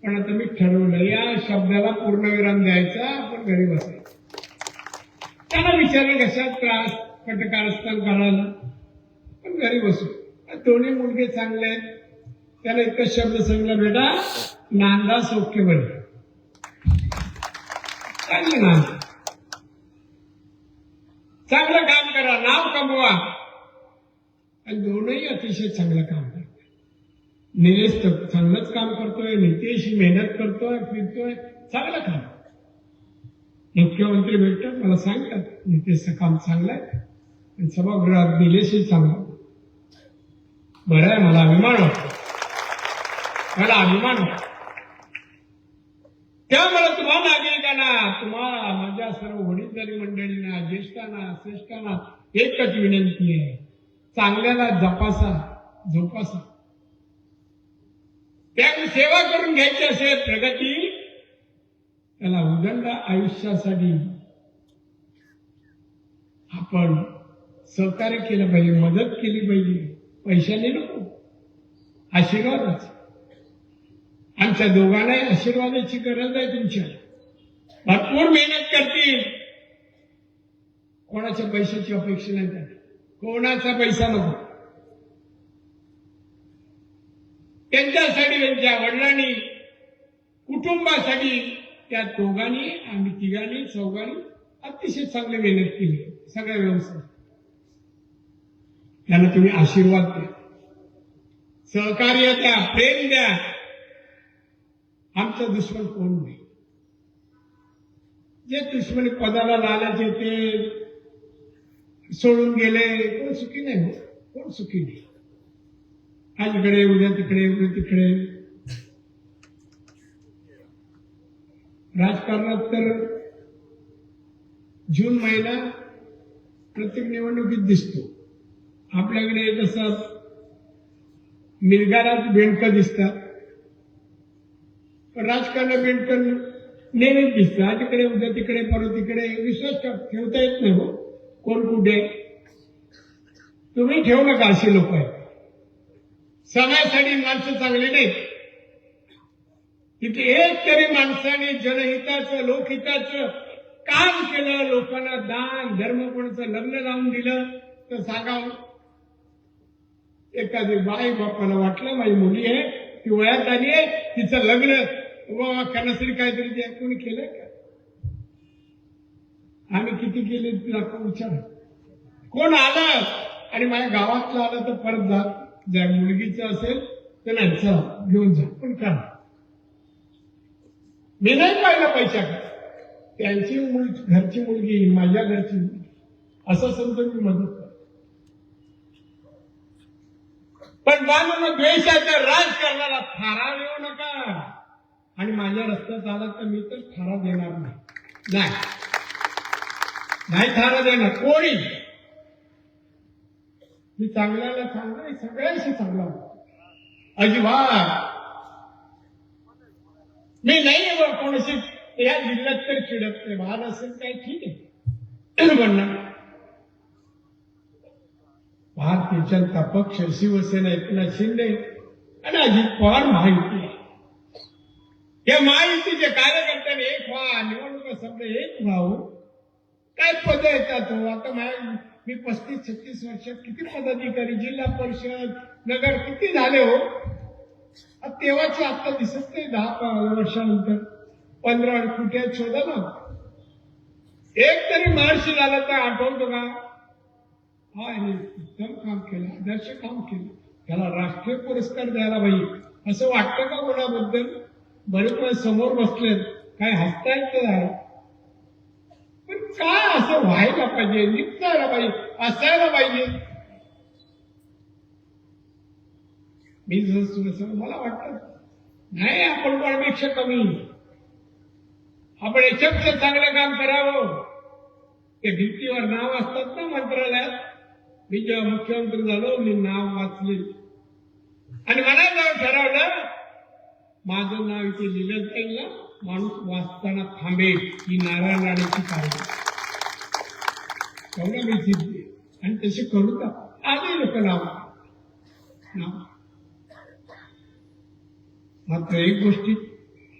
पण आता मी ठरवलं या शब्दाला पूर्णविराम द्यायचा, आपण घरी बसायचं. त्यांना विचारलं कशात त्रास, कारस्थान करायला, पण घरी बसू. दोन्ही मुलगे चांगले आहेत. त्याला एकच शब्द सांगितला, बेटा नांदा सौख्य बरे. चांगली नाही. चांगलं काम करा, नाव कमवा, आणि दोनही अतिशय चांगलं काम करतात. निलेश तर चांगलंच काम करतोय, नितेश मेहनत करतोय, फिरतोय, चांगलं काम. मुख्यमंत्री भेटतात, मला सांगतात नितेशचं काम चांगलं आहे आणि सभागृहात निलेशही चांगलं. बरं आहे, मला अभिमान वाटतो, मला अभिमान वाटतो. त्यामुळे तुम्हा नागरिकांना, तुम्हाला माझ्या सर्व वडीलधारी मंडळींना, ज्येष्ठांना, श्रेष्ठांना एकच विनंती आहे, चांगल्याला जपासा, जोपासा. त्याची सेवा करून घ्यायची असेल प्रगती, त्याला उदंड आयुष्यासाठी आपण सहकार्य केलं पाहिजे, मदत केली पाहिजे. पैशाने नको, आशीर्वादच. आमच्या दोघांनाही आशीर्वादाची गरज आहे. तुमच्या भरपूर मेहनत करतील, कोणाच्या पैशाची अपेक्षा नाही त्यांना, कोणाचा पैसा नको. त्यांच्यासाठी, त्यांच्या वडिलांनी, कुटुंबासाठी त्या दोघांनी, आम्ही तिघांनी, चौघांनी अतिशय चांगली मेहनत केली. सगळ्या व्यवसाय त्यांना तुम्ही आशीर्वाद द्या, सहकार्य द्या, प्रेम द्या. आमचा दुश्मन कोण नाही. जे दुश्मन पदाला लालाचे ते सोडून गेले, कोण सुखी नाही, कोण सुखी नाही. आज इकडे, उद्या तिकडे, उद्या तिकडे. राजकारणात तर जून महिना प्रत्येक निवडणुकीत दिसतो. आपल्याकडे जसं मिरगारात बेंडकं दिसतात, पण राजकारण बेंडकं नेहमीच दिसतं. आज इकडे, उद्या तिकडे, परत तिकडे. विश्वास ठेवता येत नाही हो, कोण कुठे. तुम्ही ठेवू नका, अशी लोक आहेत. समाजासाठी माणसं चांगली नाहीत. तिथे एक तरी माणसाने जनहिताचं, लोकहिताचं काम केलं, लोकांना दान धर्म, कोणाचं लग्न लावून दिलं तर सांगावं. एखादी बाई बापाला वाटलं माझी मुली आहे, ती वयात आली आहे, तिचं लग्न करण्यासाठी काहीतरी ते कोणी केलंय का? आम्ही किती केले तिला विचार. कोण आलं आणि माझ्या गावातलं आलं तर परत जा, ज्या मुलगीचं असेल तर नाही, चला घेऊन जा, पण करा. मी नाही पाहिलं पैशाकडे. त्यांची घरची मुलगी, माझ्या घरची मुलगी, असं समजून मी मदत करतो. पण बांधून द्वेषाच्या राजकारणाला थारा देऊ नका. आणि माझ्या रस्त्यात आला तर मी तर थारा देणार नाही, नाही थारा देणार कोणी. मी चांगल्याला चांगलं, सगळ्यांशी चांगला अजिबात. मी नाही कोणाशी या जिल्ह्यात तर चिडत नाही. भान असेल काय ठीक आहे म्हणणार. भारतीय जनता पक्ष, शिवसेना, एकनाथ शिंदे आणि अजित पवार महायुती. या महायुतीचे कार्यकर्त्यांनी एक व्हा, निवडणुका समजा एक व्हावं. काय पद येतात हो आता. मी 35-36 वर्षात किती पदाधिकारी, जिल्हा परिषद, नगर किती झाले हो. तेव्हाची आता दिसत नाही. 10 वर्षानंतर 15 कुठे शोधा ना. एक तरी महर्षी झाला तर आठवतो का? हा, उत्तम काम केलं, आदर्श काम केलं, त्याला राष्ट्रीय पुरस्कार द्यायला पाहिजे. असं वाटतं का कोणाबद्दल? बरेच वेळ समोर बसले, काय हसतायचं आहे. पण काय असं व्हायला पाहिजे, निघतायला पाहिजे, असायला पाहिजे. मी जसं मला वाटतं नाही, आपण कोणापेक्षा कमी, आपण याच्यापेक्षा चांगलं काम करावं. ते भिंतीवर नाव असतात ना मंत्रालयात. मी जेव्हा मुख्यमंत्री झालो, मी नाव वाचले आणि मला नाव ठरवलं, माझं नाव इथे लिहिलं जाईल ना, माणूस वाचताना थांबेल ही नारायण राणेची काळजी. तेवढं मी सिद्धी आणि तसे करू का आधी लोक नाव. मात्र एक गोष्टी,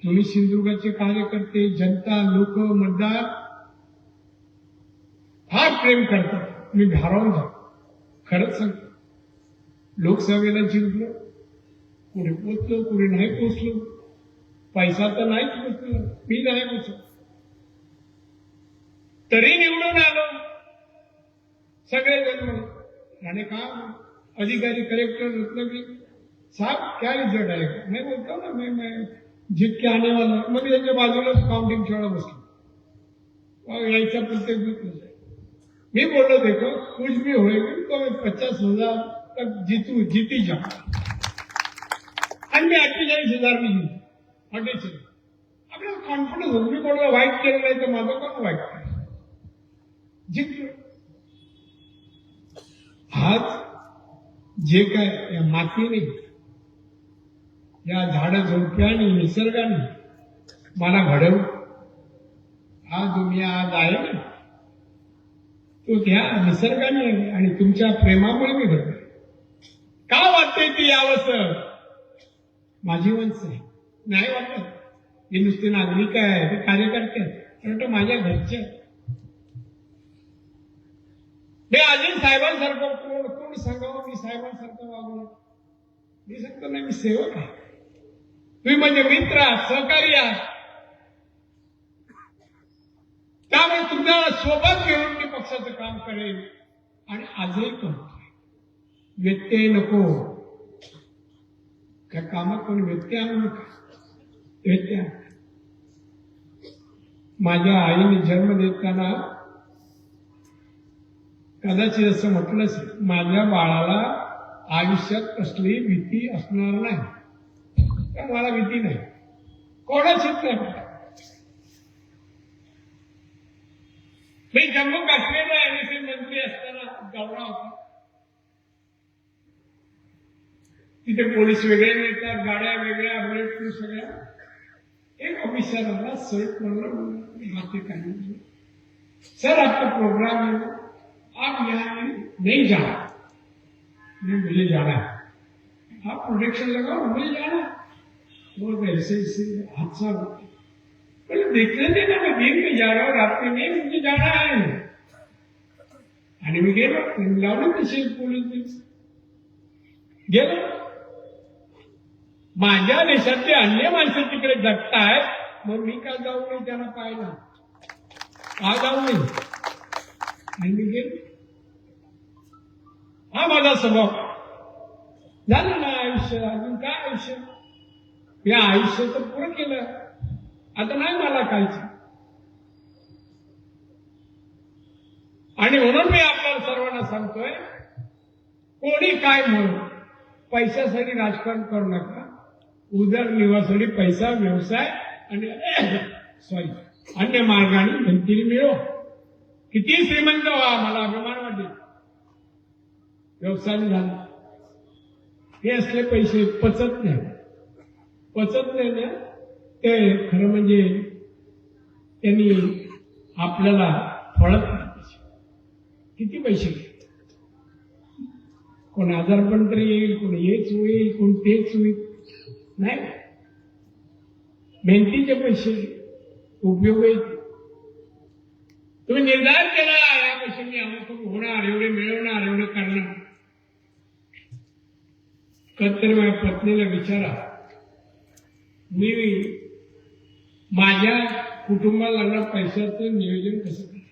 तुम्ही सिंधुदुर्गाचे कार्यकर्ते, जनता, लोक, मतदार फार प्रेम करतात. मी भारावून जातो, खरंच सांगतो. लोकसभेला जिंकलो, कुठे पोचलो, कुठे नाही पोचलो. पैसा तर नाहीच पोचलो, मी नाही पोचलो. तरी निवडून आलो सगळेजण म्हणून। आणि का अधिकारी कलेक्टर रत्नागिरी साहब क्या रिजल्ट आएगा? मैं बोलता हूँ ना मैं जीत के आने वाला हूं। मग त्याच्या बाजूला काउंटिंग शाळा बसली यायचा प्रत्येक बूथ मी बोललो देखो कुछ भी होएगा तो मैं 50,000 तक जीती जाऊंगा आणि मी 48,000 मी जीत 48,000 आपल्याला कॉन्फिडन्स होतो। मी कोणाला वाईट केलं नाही तर माझं कोण वाईट केलं जिंकलो। आज जे काय या मातीने या झाडं झोपड्याने निसर्गाने मला घडवलं हा दुनिया आज आहे ना तो त्या निसर्गाने आणि तुमच्या प्रेमामुळे मी घडलो। का वाटतंय ती यावंसं माझी वंश आहे नाही वाटत हे नुसते नागरिक आहे ते कार्यकर्ते आहेत माझ्या घरचे मी अजून साहेबांसारखं कोण सांगावं मी साहेबांसारखं वागलो मी सांगतो नाही मी सेवक आहे तुम्ही म्हणजे मित्र आहात सहकारी आहात त्यामुळे तुम्हाला सोबत घेऊन मी पक्षाचं काम करेन आणि आजही करतोय। व्यत्यय नको त्या कामात कोणी व्यत्यय आणू नका व्यत्यय माझ्या आईने जन्म देताना कदाचित असं म्हटलं असेल माझ्या बाळाला आयुष्यात कसली भीती असणार नाही मला भीती नाही कोणाचीच नाही। मी जम्मू काश्मीरला एमएससी मंत्री असताना दौरा होता तिथे पोलीस वेगळे मिळतात गाड्या वेगळ्या बुलेट प्रूफ सगळ्या एक ऑफिसर आला सर बातें करने सर आपका प्रोग्राम है आप यहाँ नहीं जाना मुझे जाना है आप प्रोटेक्शन लगाओ मुझे जाना वो ऐसे हादसा होता बोले देखने देना मैं दिन में जा रहा हूँ रात में नहीं मुझे जाना है आणि मी गेलो लावलं तशी पोलीस गेलो माझ्या देशातले अन्य माणसं तिकडे जगतायत मग मी का जाऊ नये त्यांना पाहिलं का जाऊ नये आणि मी गेलो हा माझा स्वभाव झालं ना आयुष्य अजून काय आयुष्य या आयुष्य तर पुरं केलं आता नाही मला खायचं आणि म्हणून मी आपल्याला सर्वांना सांगतोय कोणी काय म्हणून पैशासाठी राजकारण करू नका उदरनिर्वाहासाठी पैसा व्यवसाय आणि अन्य मार्गाने धनकिरी मिळव किती श्रीमंत व्हा मला अभिमान वाटेल व्यवसाय झाला हे असले पैसे पचत नाही ना ते खरं म्हणजे त्यांनी आपल्याला फळत नाही किती पैसे कोण आजारपण तरी येईल कोण हेच होईल कोण तेच होईल नाही मेहनतीचे पैसे उपयोग येईल तुम्ही निर्धार केला या पैसे मी अमुक होणार एवढे मिळवणार एवढे करणार तर माझ्या पत्नीला विचारा मी माझ्या कुटुंबाला पैशाचं नियोजन कसं केलं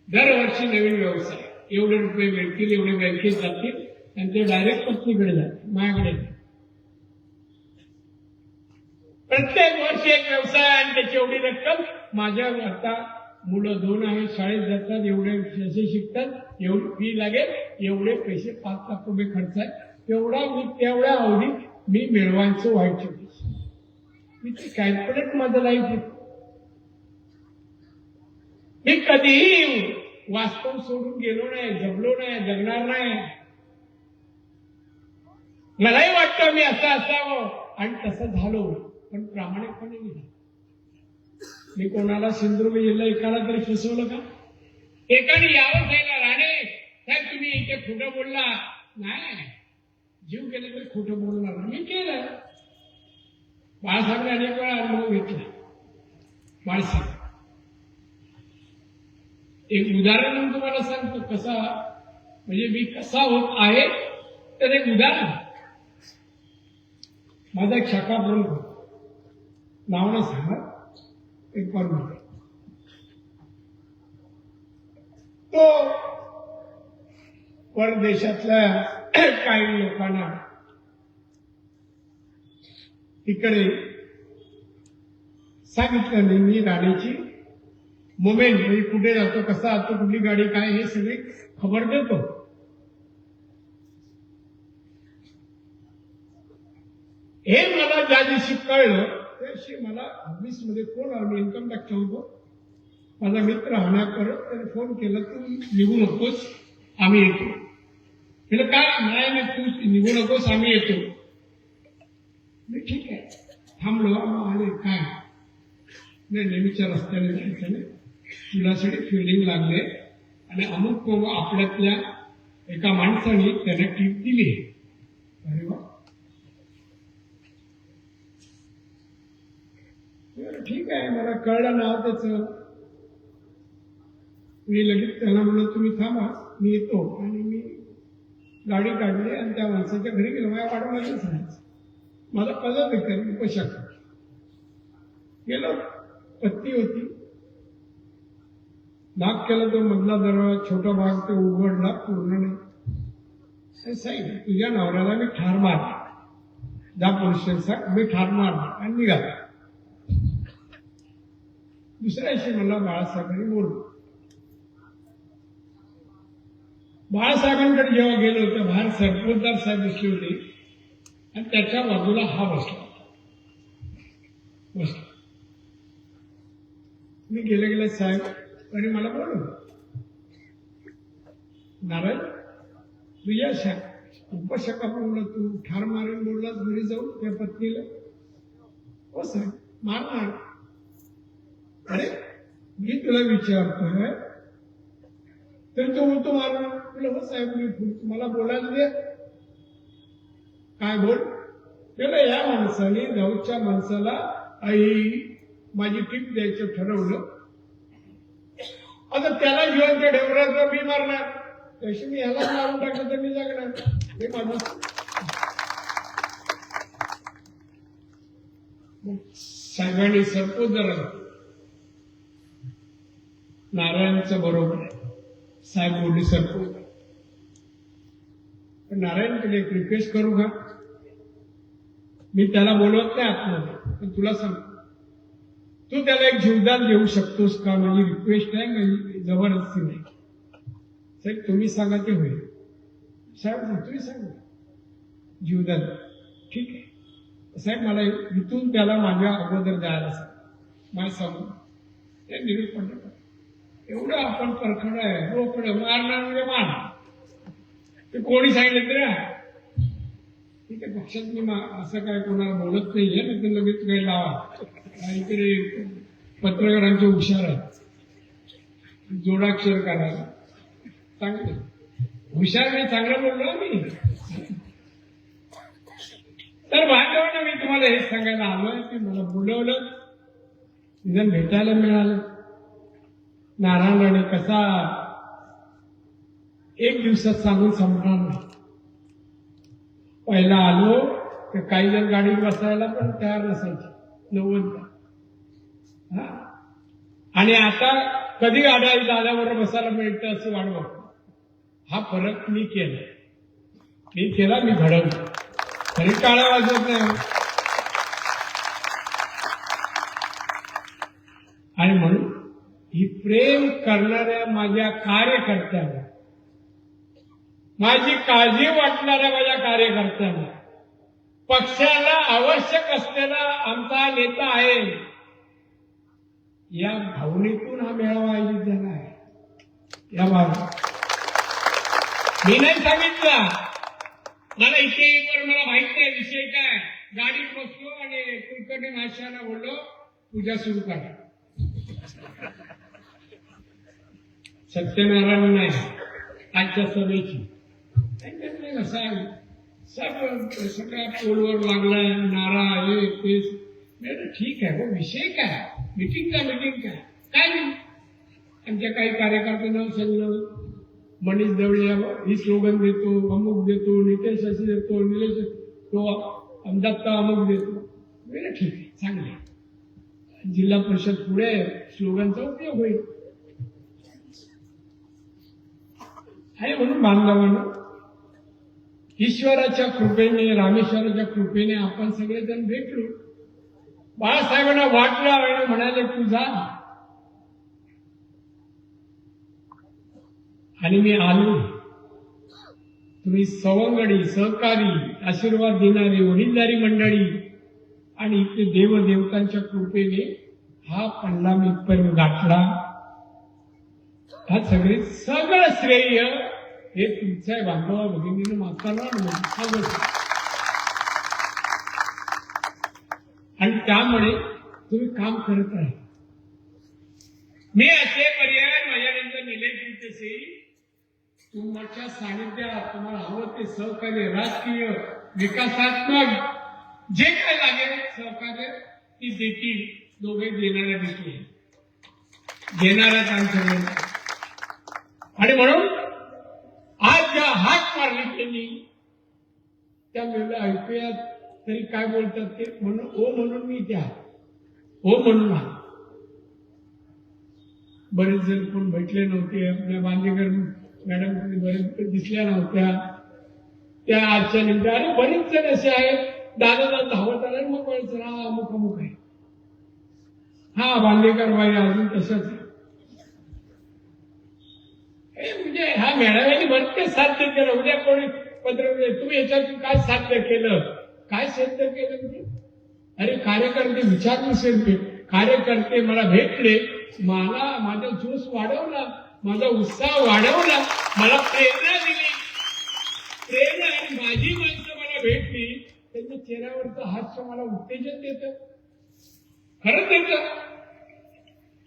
दरवर्षी नवीन व्यवसाय एवढे रुपये मिळतील एवढे बँकेत जातील आणि ते डायरेक्ट पत्नीकडे जातील माझ्याकडे प्रत्येक वर्षी एक व्यवसाय आणि त्याची एवढी रक्कम माझ्या आता मुलं 2 आहेत शाळेत जातात एवढे पैसे शिकतात एवढी फी लागेल एवढे पैसे 5 लाख रुपये खर्च आहे तेवढ्या अवधीत मी मिळवायचं व्हायचं मी ते कॅल्क्युलेट माझं लाईफ आहे मी कधीही वास्तव सोडून गेलो नाही जगलो नाही जगणार नाही मलाही वाटतं मी असं असावं आणि तसं झालो पण प्रामाणिकपणे नाही मी कोणाला सिंधुदुर्ग जिल्हा एकाला तरी फसवलं का एकाने यावं जायला राणे साहेब तुम्ही इथे खोटं बोलला नाही जीव गेले तरी खोटं बोलणार मी केलं बाळासाहेबांनी अनेक वेळा अनुभव घेतला बाळासाहेब एक उदाहरण म्हणून तुम्हाला सांगतो कसा म्हणजे मी कसा होत आहे तर एक उदाहरण माझा एक शाखा प्रमुख नाव नाही सांगा एक पर तो परदेशातल्या काही लोकांना इकडे सांगितलं नाही, मी गाडीची मोमेंट म्हणजे कुठे जातो, कसा जातो, कुठली गाडी काय, हे सगळी खबर देतो. हे मला ज्या दिवशी कळलं त्या दिवशी मला ऑफिसमध्ये फोन आला. इन्कम टॅक्स होतो, माझा मित्र हाण्याकर त्याने फोन केला, तू निघू नकोस, आम्ही येतो. म्हटलं काय? नाही, तू निघू नकोस, आम्ही येतो. मी ठीक आहे थांबलो. आले काय नाही, नेहमीच्या रस्त्याने जायचं नाही, तुलासाठी फिल्डिंग लागले आणि अमुक आपल्यातल्या एका माणसाने त्याने टीप दिली. अरे वा, ठीक आहे, मला कळलं नाव त्याचं. मी लगेच त्याला म्हणलं तुम्ही थांबा, मी येतो. आणि मी गाडी काढली आणि त्या माणसाच्या घरी गेलो. माझ्या वाटवायचंच राहायचं, माझा पदर देखील उपशाख गेलो. पत्नी होती, नाक केला तो मधला दरवाजा, छोटा भाग तो उघडला, पूर्ण नाही. साहेब तुझ्या नवऱ्याला मी ठार मारला, जा पोलीस स्टेशन, मी ठार मारला आणि निघाला. दुसऱ्या दिवशी मला बाळासाहेबांनी बोललो. बाळासाहेबांकडे जेव्हा गेलो तेव्हा बाहेर सरपोतदार साहेब बसले होते आणि त्याच्या बाजूला हा बसला. मी गेले साहेब आणि मला बोललो, नारायण तुझ्या उपशका बोलला, तू ठार मारून बोललास घरी जाऊन त्या पत्नीला. हो साहेब मारणार. अरे मी तुला विचारतोय तर तू बोलतो मारणार. हो साहेब मी मला बोलायला दे. काय बोल? त्याला या माणसाने गावच्या माणसाला आई माझी टीप द्यायचं ठरवलं. आता त्याला जिवंत ढेवराचं मी मारणार, तशी मी ह्याला मारून टाकलं तर मी जगणार. हे माणूस साहेबांनी सरपोतदार नारायणचं बरोबर आहे. साहेब बोलले सरपोतदार, पण नारायणकडे एक रिक्वेस्ट करू का? मी त्याला बोलवत नाही आतमध्ये, पण तुला सांगतो, तू त्याला एक जीवदान देऊ शकतोस का? माझी रिक्वेस्ट आहे, माझी जबरदस्ती नाही. साहेब तुम्ही सांगा ते होईल. साहेब तुम्ही सांगा जीवदान. ठीक आहे साहेब, मला इथून त्याला माझ्या अगोदर जायला सांग. मला सांगू ते निरूपण एवढं आपण परखड आहे, रोकड मारणार म्हणजे मारणार. ते कोणी सांगितलं तरी ठीक आहे. पक्षात मी असं काय कोणाला बोलत नाहीये ना, ते लगेच काही लावा. इकडे पत्रकारांचे हुशार आहेत, जोडाक्षर करायला चांगले हुशार. मी चांगलं बोललो मी. तर बांधवांना मी तुम्हाला हेच सांगायला आलोय की मला बोलवलं, निदान भेटायला मिळालं. नारायणाने कसा एक दिवसात सांगून संपणार नाही. पहिला आलो तर काही जण गाडीत बसायला पण तयार नसायचे, 90. आणि आता कधी गाड्या दादाबरोबर बसायला मिळतं असं वाट बघतो. हा फरक मी केला, मी घडवलं. तरी टाळ्या वाजवत नाही. आणि म्हणून ही प्रेम करणाऱ्या माझ्या कार्यकर्त्यांना, माझी काळजी वाटणाऱ्या माझ्या कार्यकर्त्यांना, पक्षाला आवश्यक असलेला आमचा नेता आहे, या भावनेतून हा मेळावा आयोजित झाला आहे. या भावना मी नाही सांगितला. मला इथे येईवर मला माहित नाही विषय काय. गाडीत बसलो आणि कुलकर्णी महाशयांना बोललो पूजा सुरू करा. सत्यनारायण नाही आजच्या सभेची सगळ्या पोलवर लागलाय नारा हे ते. ठीक आहे, हो विषय काय, मिटिंग काय काय नाही. आमच्या काही कार्यकर्त्यांना सांगलं, मनीष दवळे ही स्लोगन देतो, अमुक देतो, नितेश असे देतो, निलेश तो दत्ता अमुक देतो. ठीक आहे, चांगले. जिल्हा परिषद पुढे स्लोगनचा उपयोग होईल. आणि म्हणून बांधवानं ईश्वराच्या कृपेने, रामेश्वराच्या कृपेने आपण सगळेजण भेटलो. बाळासाहेबांना वाट लावायला म्हणाले तू जा, आणि मी आलो. तुम्ही सवंगडी, सहकारी, आशीर्वाद देणारी, वडीलधारी मंडळी आणि इथे देवदेवतांच्या कृपेने हा पल्ला मी इथपर्यंत गाठला. हा सगळं श्रेय हे तुमच्या बांधवा भगिनीनं माताला सगळं. आणि त्यामुळे तुम्ही काम करत राहा. मी असे पर्याय माझ्यानंतर निलेश तसे तुमच्या सानिध्यात तुम्हाला हवं ते सहकार्य, राजकीय, विकासात्मक जे काय लागेल सहकार्य ती देतील. दोघे देणाऱ्या देखील देणाऱ्या काम करेल. आणि म्हणून आज ज्या हात मारली त्यांनी त्या वेळेला ऐकूया तरी काय बोलतात ते म्हणून ओ म्हणून मी त्या हो म्हणून हा. बरेच जण कोण भेटले नव्हते. आपल्या बांदेकर मॅडम बरेच दिसल्या नव्हत्या. त्या आजच्या निमित्त अरे बरेच जण असे आहेत. दादा धावत आला मग कळचं हा अमुक अमुक आहे. हा बांदेकर बाई अजून तसंच आहे. म्हणजे हा मेळाव्याने बरं साध्य केलं. उद्या कोणी पत्र तुम्ही याच्यातून काय साध्य केलं, काय साध्य केलं म्हणजे अरे कार्यकर्ते विचारपूस कार्यकर्ते मला भेटले, मला माझा जोश वाढवला, माझा उत्साह वाढवला, मला प्रेरणा दिली. प्रेरणा आणि माझी माणसं मला भेटली, त्यांच्या चेहऱ्यावरचं हास्य मला उत्तेजन देतं. खरंच देतं.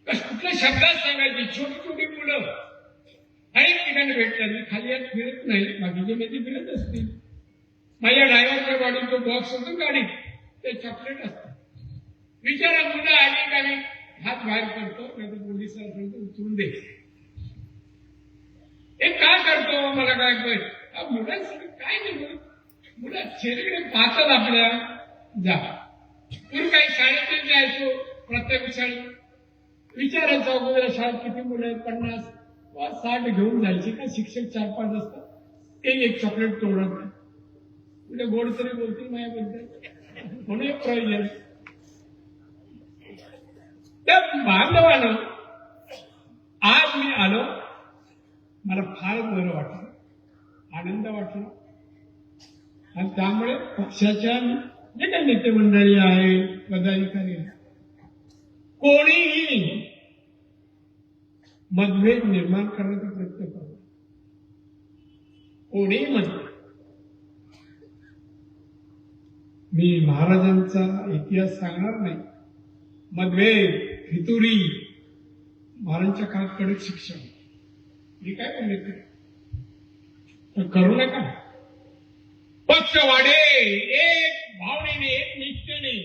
कुठल्या शब्दात सांगायची. छोटी छोटी मुलं अनेक ठिकाणी भेटतात. मी खाली यात फिरत नाही, बाकीचे मध्ये फिरत असतील. माझ्या ड्रायव्हरच्या गाडीत जो बॉक्स होतो गाडीत ते चॉकलेट असतं. विचारा मुलं आली का मी हात बाहेर करतो, नाही तर पोलिसांना सांगतो उचलून दे. हे काय करतो मला काय मुलांसाठी काय नाही. मुलं चेहऱ्याकडे पाहतात आपल्या. जा पूर्वी काही शाळेत जायचो, प्रत्येक शाळेत विचारायचं अगोदर शाळेत किती मुलं आहेत, 50 वा 60 घेऊन जायचे का शिक्षक 4-5 असतात. ते एक चॉकलेट तोडत नाही. म्हणजे गोड तरी बोलतील माझ्याबद्दल म्हणून एक प्रयोजन. त्या बांधवानं आज मी आलो, मला फार बरं वाटलं, आनंद वाटला. आणि त्यामुळे पक्षाच्या जे काही नेते मंडळी आहे, पदाधिकारी आहे, कोणीही मतभेद निर्माण करण्याचा प्रयत्न करतो. कोणीही मतभेद. मी महाराजांचा इतिहास सांगणार नाही. मतभेद, फितुरी, महाराजांच्या काळात कडक शिक्षण, मी काय बोलले ते करू नका. पक्ष वाढेल, एक भावनेने, एक निष्ठेने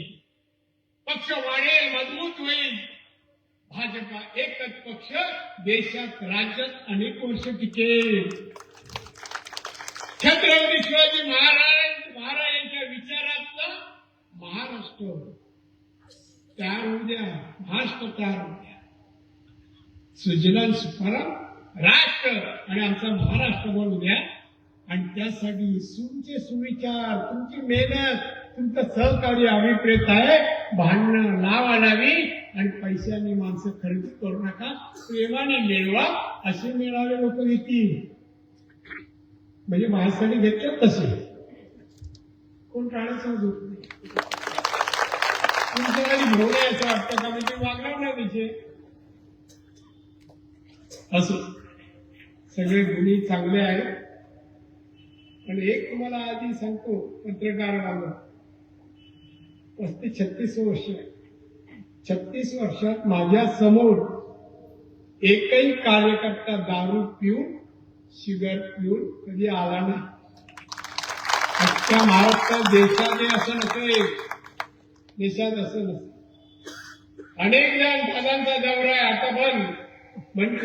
पक्ष वाढेल, मजबूत होईल. भाजपा एकच पक्ष देशात, राज्यात अनेक वर्ष टिकेल. छत्रपती शिवाजी महाराजांच्या विचारातला महाराष्ट्र तयार होऊ द्या. महाराष्ट्र तयार होऊ द्या. सुजलाम सुफलाम राष्ट्र आणि आमचा महाराष्ट्र बनवू द्या. आणि त्यासाठी तुमचे सुविचार, तुमची मेहनत, तुमचं सहकार्य अभिप्रेत आहे. भांडणं लावावी आणि पैशाने माणसं खरेदी करू नका. प्रेमाने मिळवा. असे मिळावे लोक घेतील. म्हणजे माझ्यासाठी घेतलं तसे कोण टाळायचं होत नाही. तुमच्याकडे घेऊन यायचं वाटतं का म्हणजे वागणार नाही तिचे. असं सगळे गुन्हे चांगले आहेत. पण एक तुम्हाला आधी सांगतो, पत्रकार बांधव 35-36 वर्ष, 36 वर्षात माझ्या समोर एकही कार्यकर्ता दारू पिऊन, सिगारेट पिऊन कधी आला नाही. अख्ख्या महाराष्ट्रात, देशात असं नसेल, देशात असं नसेल. अनेक जण दादांचा दौरा आहे आता बंद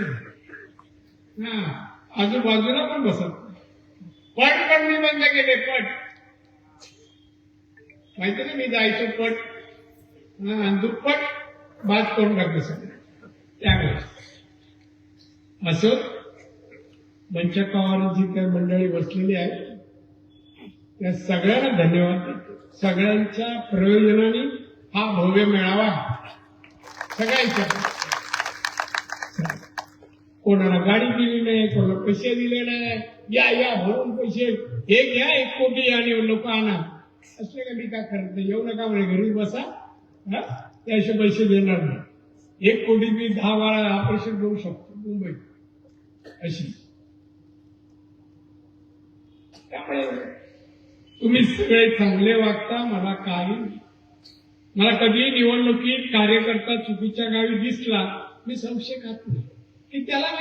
हा आजूबाजूला पण बसत. पट मी बंद केले. पट माहिती ना, मी जायचो पट दुप्पट बाद करून टाकले सगळे त्यावेळेस. असं मंचकावर जी काही मंडळी बसलेली आहे त्या सगळ्यांना धन्यवाद देतो. सगळ्यांच्या प्रयोजनाने हा भव्य मेळावा सगळ्यांच्या, कोणाला गाडी दिली नाही, कोणाला पैसे दिले नाही, या भरून पैसे हे घ्या 1 कोटी आणि लोक आणा असले का. मी काय करत नाही, येऊ नका म्हणे, घरी बसा, त्याचे पैसे देणार नाही. 1 कोटी मी 10-12 ऑपरेशन करू शकतो मुंबईत अशी. त्यामुळे तुम्ही सगळे चांगले वागता. मला कधी निवडणुकीत कार्यकर्ता चुकीच्या गावी दिसला मी संशय खात नाही, की त्याला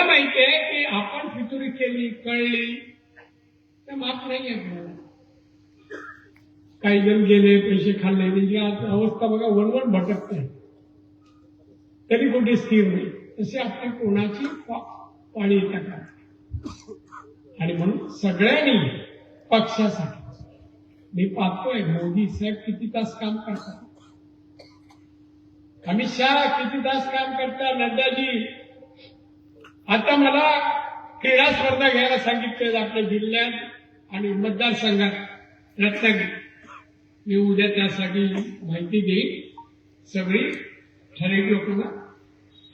माहितीये की आपण फितुरी केली, कळली तर माफ नाही आपल्याला. काही जण गेले, पैसे खाल्ले, त्याची आज अवस्था बघा, वणवण भटकते, तरी कुठे स्थिर नाही. तसे आपली कोणाची पाणी टाका. आणि म्हणून सगळ्यांनी पक्षासाठी, मी पाहतोय मोदी साहेब किती तास काम करतात, अमित शहा किती तास काम करतात, नड्डाजी. आता मला क्रीडा स्पर्धा घ्यायला सांगितले आपल्या जिल्ह्यात आणि मतदारसंघात रत्नागिरी. मी उद्या त्यासाठी माहिती देईन सगळी ठराविक लोकांना,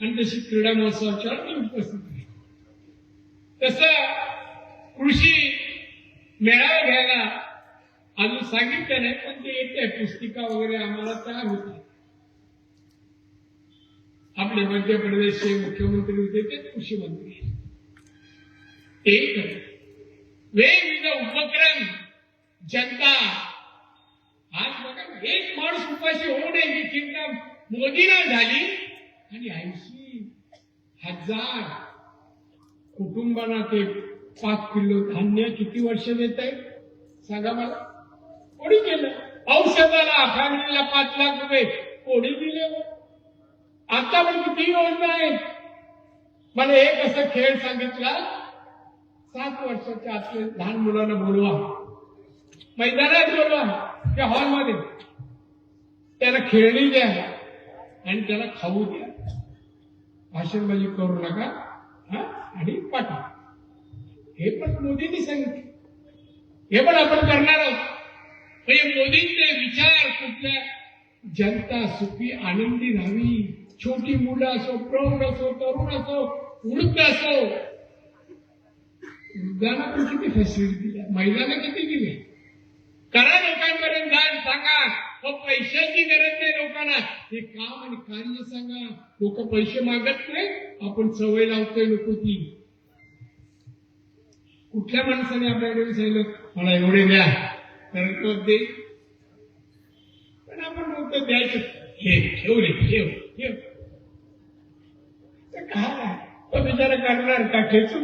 आणि तशी क्रीडा महोत्सवाच्या मी उपस्थित आहे. तसं कृषी मेळावा घ्यायला अजून सांगितलं नाही, पण ते येते, पुस्तिका वगैरे आम्हाला तयार होतात. आपले मध्य प्रदेशचे मुख्यमंत्री होते ते कृषी मंत्री. एक वेगवेगळे उपक्रम जनता, आज बघा ना, एक माणूस उपाशी होऊ नये ही चिंता मोदीला झाली, आणि 80,000 कुटुंबांना ते 5 किलो धान्य किती वर्ष देत आहे सांगा मला. कोणी केलं? औषधाला फॅमिलीला 5 लाख रुपये कोणी दिले? आता पण किती योजना आहेत. मला एक असं खेळ सांगितला, 7 वर्षाच्या आतले लहान मुलांना बोलवा, मैदानात बोलवा, त्या हॉलमध्ये त्याला खेळणी द्या आणि त्याला खाऊ द्या, भाषणबाजी करू नका, आणि पाठवा. हे पण मोदींनी सांगितलं, हे पण आपण करणार आहोत. म्हणजे मोदींचे विचार कुठल्या, जनता सुखी आनंदी राहावी, छोटी मुलं असो, प्रौढ असो, तरुण असो, वृद्ध असो. वृद्धांना पण किती फॅसिलिटी दिल्या, महिलांना किती दिल्या. करा लोकांपर्यंत जाण, सांगा. पैशाची गरज नाही लोकांना, हे काम आणि कार्य सांगा. लोक पैसे मागत नाही, आपण सवय लावतोय नको ती. कुठल्या माणसाने आपल्याकडे सांगितलं मला एवढे द्या तर तो दे, पण आपण बोलतो द्यायचं, हे ठेव. काय तो बिचारा करणार का? ठेचून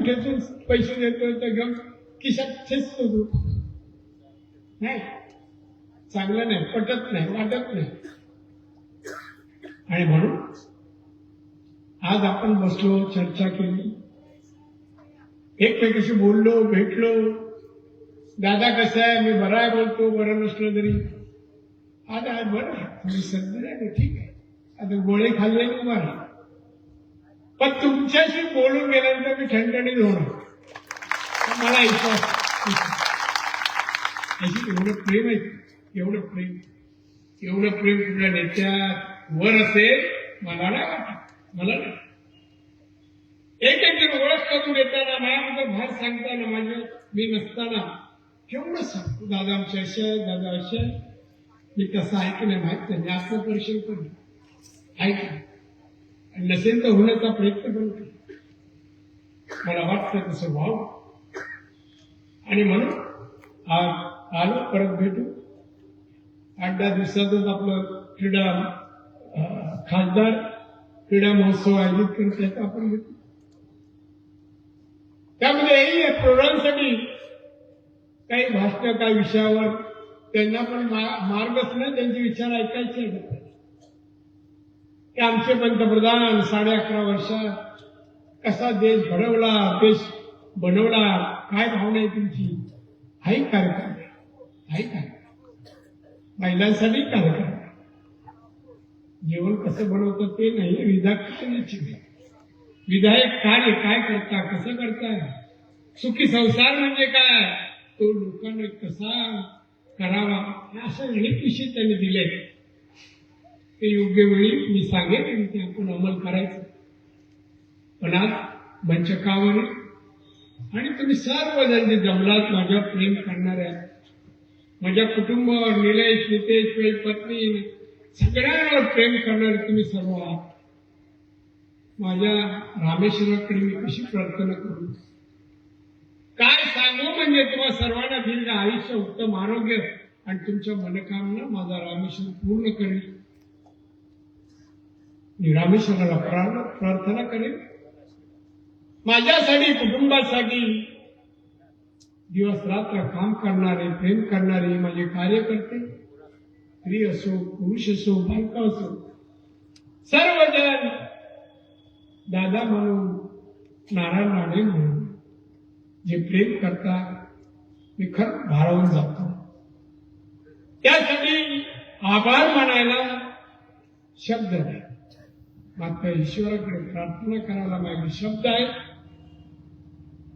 पैसे देतोय तर घेऊन खिशात ठेचतो तू. नाही, चांगलं नाही, पटत नाही, वाटत नाही. आणि म्हणून आज आपण बसलो, चर्चा केली, एकमेकाशी बोललो, भेटलो. दादा कसा आहे? मी बरा आहे बोलतो, बरं नसलं तरी. आता बरं तुम्ही सध्या नाही, ठीक आहे, आता गोळे खाल्ले तुम्हाला, पण तुमच्याशी बोलून गेल्यानंतर मी ठणठणीत होणार, मला विश्वास. एवढं प्रेम आहे, एवढं प्रेम कुठल्या नेत्यावर असेल मला नाही वाटत. मला नाही. एक जण ओळख करून देताना, माझ्याबद्दल भार सांगताना, मी नसताना केवढं सांगतो, दादा आमच्या अशा, दादा अशा. मी तसं आहे की नाही माहित नाही, मी आत्मपरीक्षण करून ऐक, नसेल तर होण्याचा प्रयत्न पण केला. मला वाटतं तसं व्हावं. आणि म्हणून आज आलो, परत भेटू. 8-10 दिवसातच आपलं खासदार क्रीडा महोत्सव आयोजित करत आपण भेटू. त्यामध्ये प्रौढांसाठी काही भाषण, काही विषयावर त्यांना पण मार्गदर्शन, त्यांचे विचार ऐकायचे. की आमचे पंतप्रधान 11.5 वर्षात कसा देश घडवला, देश बनवला, काय भावना आहे तुमची? हाही कार्यक्रम, महिलांसाठी कार्यक्रम. जेवण कसं बनवतं ते नाही, विधान करण्याची विधायक कार्य काय करता, कसं करताय, सुखी संसार म्हणजे काय, तो लोकांना कसा करावा, असे अनेक विषय त्यांनी दिले. ते योग्य वेळी मी सांगेन आणि ते आपण अंमल करायचं. पण आज मंचकावर आणि तुम्ही सर्वजण जे जमलात माझ्या प्रेम करणाऱ्या, माझ्या कुटुंबावर, निलेश, नितेश, माझी पत्नी, सगळ्यांवर प्रेम करणारे तुम्ही सर्व आहात. माझ्या रामेश्वराकडे मी कशी प्रार्थना करू, काय सांगू, म्हणजे तुम्हाला सर्वांना दीर्घ आयुष्य, उत्तम आरोग्य आणि तुमच्या मनोकामना माझा रामेश्वर पूर्ण करेल. मी रामेश्वराला प्रार्थना करेन. माझ्यासाठी, कुटुंबासाठी दिवस रात्र काम करणारे, प्रेम करणारे माझे कार्यकर्ते, स्त्री असो, पुरुष असो, बालक असो, सर्वजण दादा म्हणून, नारायण राणे म्हणून जे प्रेम करतात, मी खरं भारावून जातो. त्यासाठी आभार मानायला शब्द नाही, मात्र ईश्वराकडे प्रार्थना करायला माझे शब्द आहेत.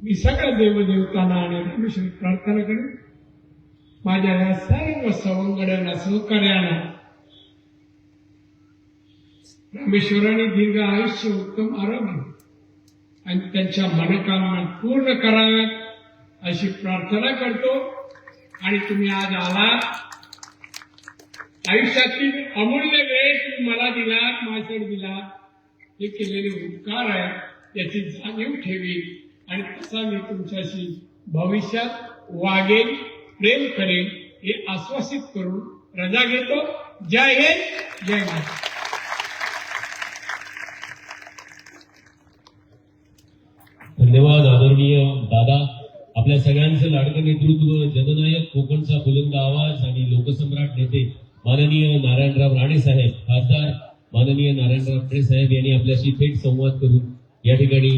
मी सगळ्या देवदेवतांना आणि रामेश्वर प्रार्थना करेन. माझ्या या सर्व सवंगड्यांना, सहकार्यांना रामेश्वराने दीर्घ आयुष्य, उत्तम आरोग्य आणि त्यांच्या मनोकामना पूर्ण कराव्यात अशी प्रार्थना करतो. आणि तुम्ही आज आलात, आयुष्यातील अमूल्य वेळ तुम्ही मला दिलात, माझ्याकडे दिलात, हे केलेले उपकार आहे याची जाणीव ठेवी आणि तसा मी तुमच्याशी भविष्यात वागेन, प्रेम करेन हे आश्वासित करून रजा घेतो. जय हिंद, जय महाराष्ट्र. धन्यवाद आदरणीय दादा. आपल्या सगळ्यांचं लाडकं नेतृत्व, जननायक, कोकणचा बुलंद आवाज आणि लोकसम्राट नेते माननीय नारायणराव राणे साहेब, खासदार माननीय नारायणराव राणे साहेब यांनी आपल्याशी थेट संवाद करून या ठिकाणी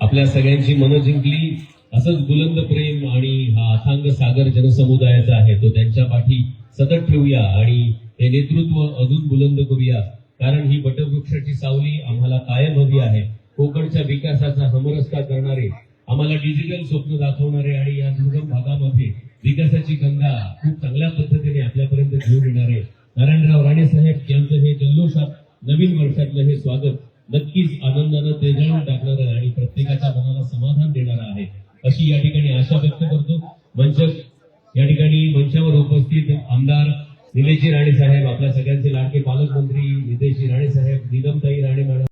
आपल्या सगळ्यांची मनं जिंकली. असंच बुलंद प्रेम आणि हा अथांग सागर जनसमुदायाचा आहे तो त्यांच्या पाठी सतत ठेवूया आणि हे नेतृत्व अजून बुलंद करूया. कारण ही वटवृक्षाची सावली आम्हाला कायम हवी आहे. कोकणच्या विकासाचा हमरस्ता करणारे, आम्हाला डिजिटल स्वप्न दाखवणारे आणि या दुर्गम भागामध्ये विकासाची गंगा खूप चांगल्या पद्धतीने आपल्यापर्यंत घेऊन येणारे नारायणराव राणे साहेब यांचं हे जल्लोषात नवीन वर्षातलं हे स्वागत नक्कीच आनंदानं तेजाळून टाकणारं आणि प्रत्येकाच्या मनाला समाधान देणारं आहे अशी या ठिकाणी आशा व्यक्त करतो. या ठिकाणी मंचावर उपस्थित आमदार निलेशजी राणे साहेब, आपल्या सगळ्यांचे लाडके पालकमंत्री नितेशजी राणे साहेब, निगमताई राणे मॅडम,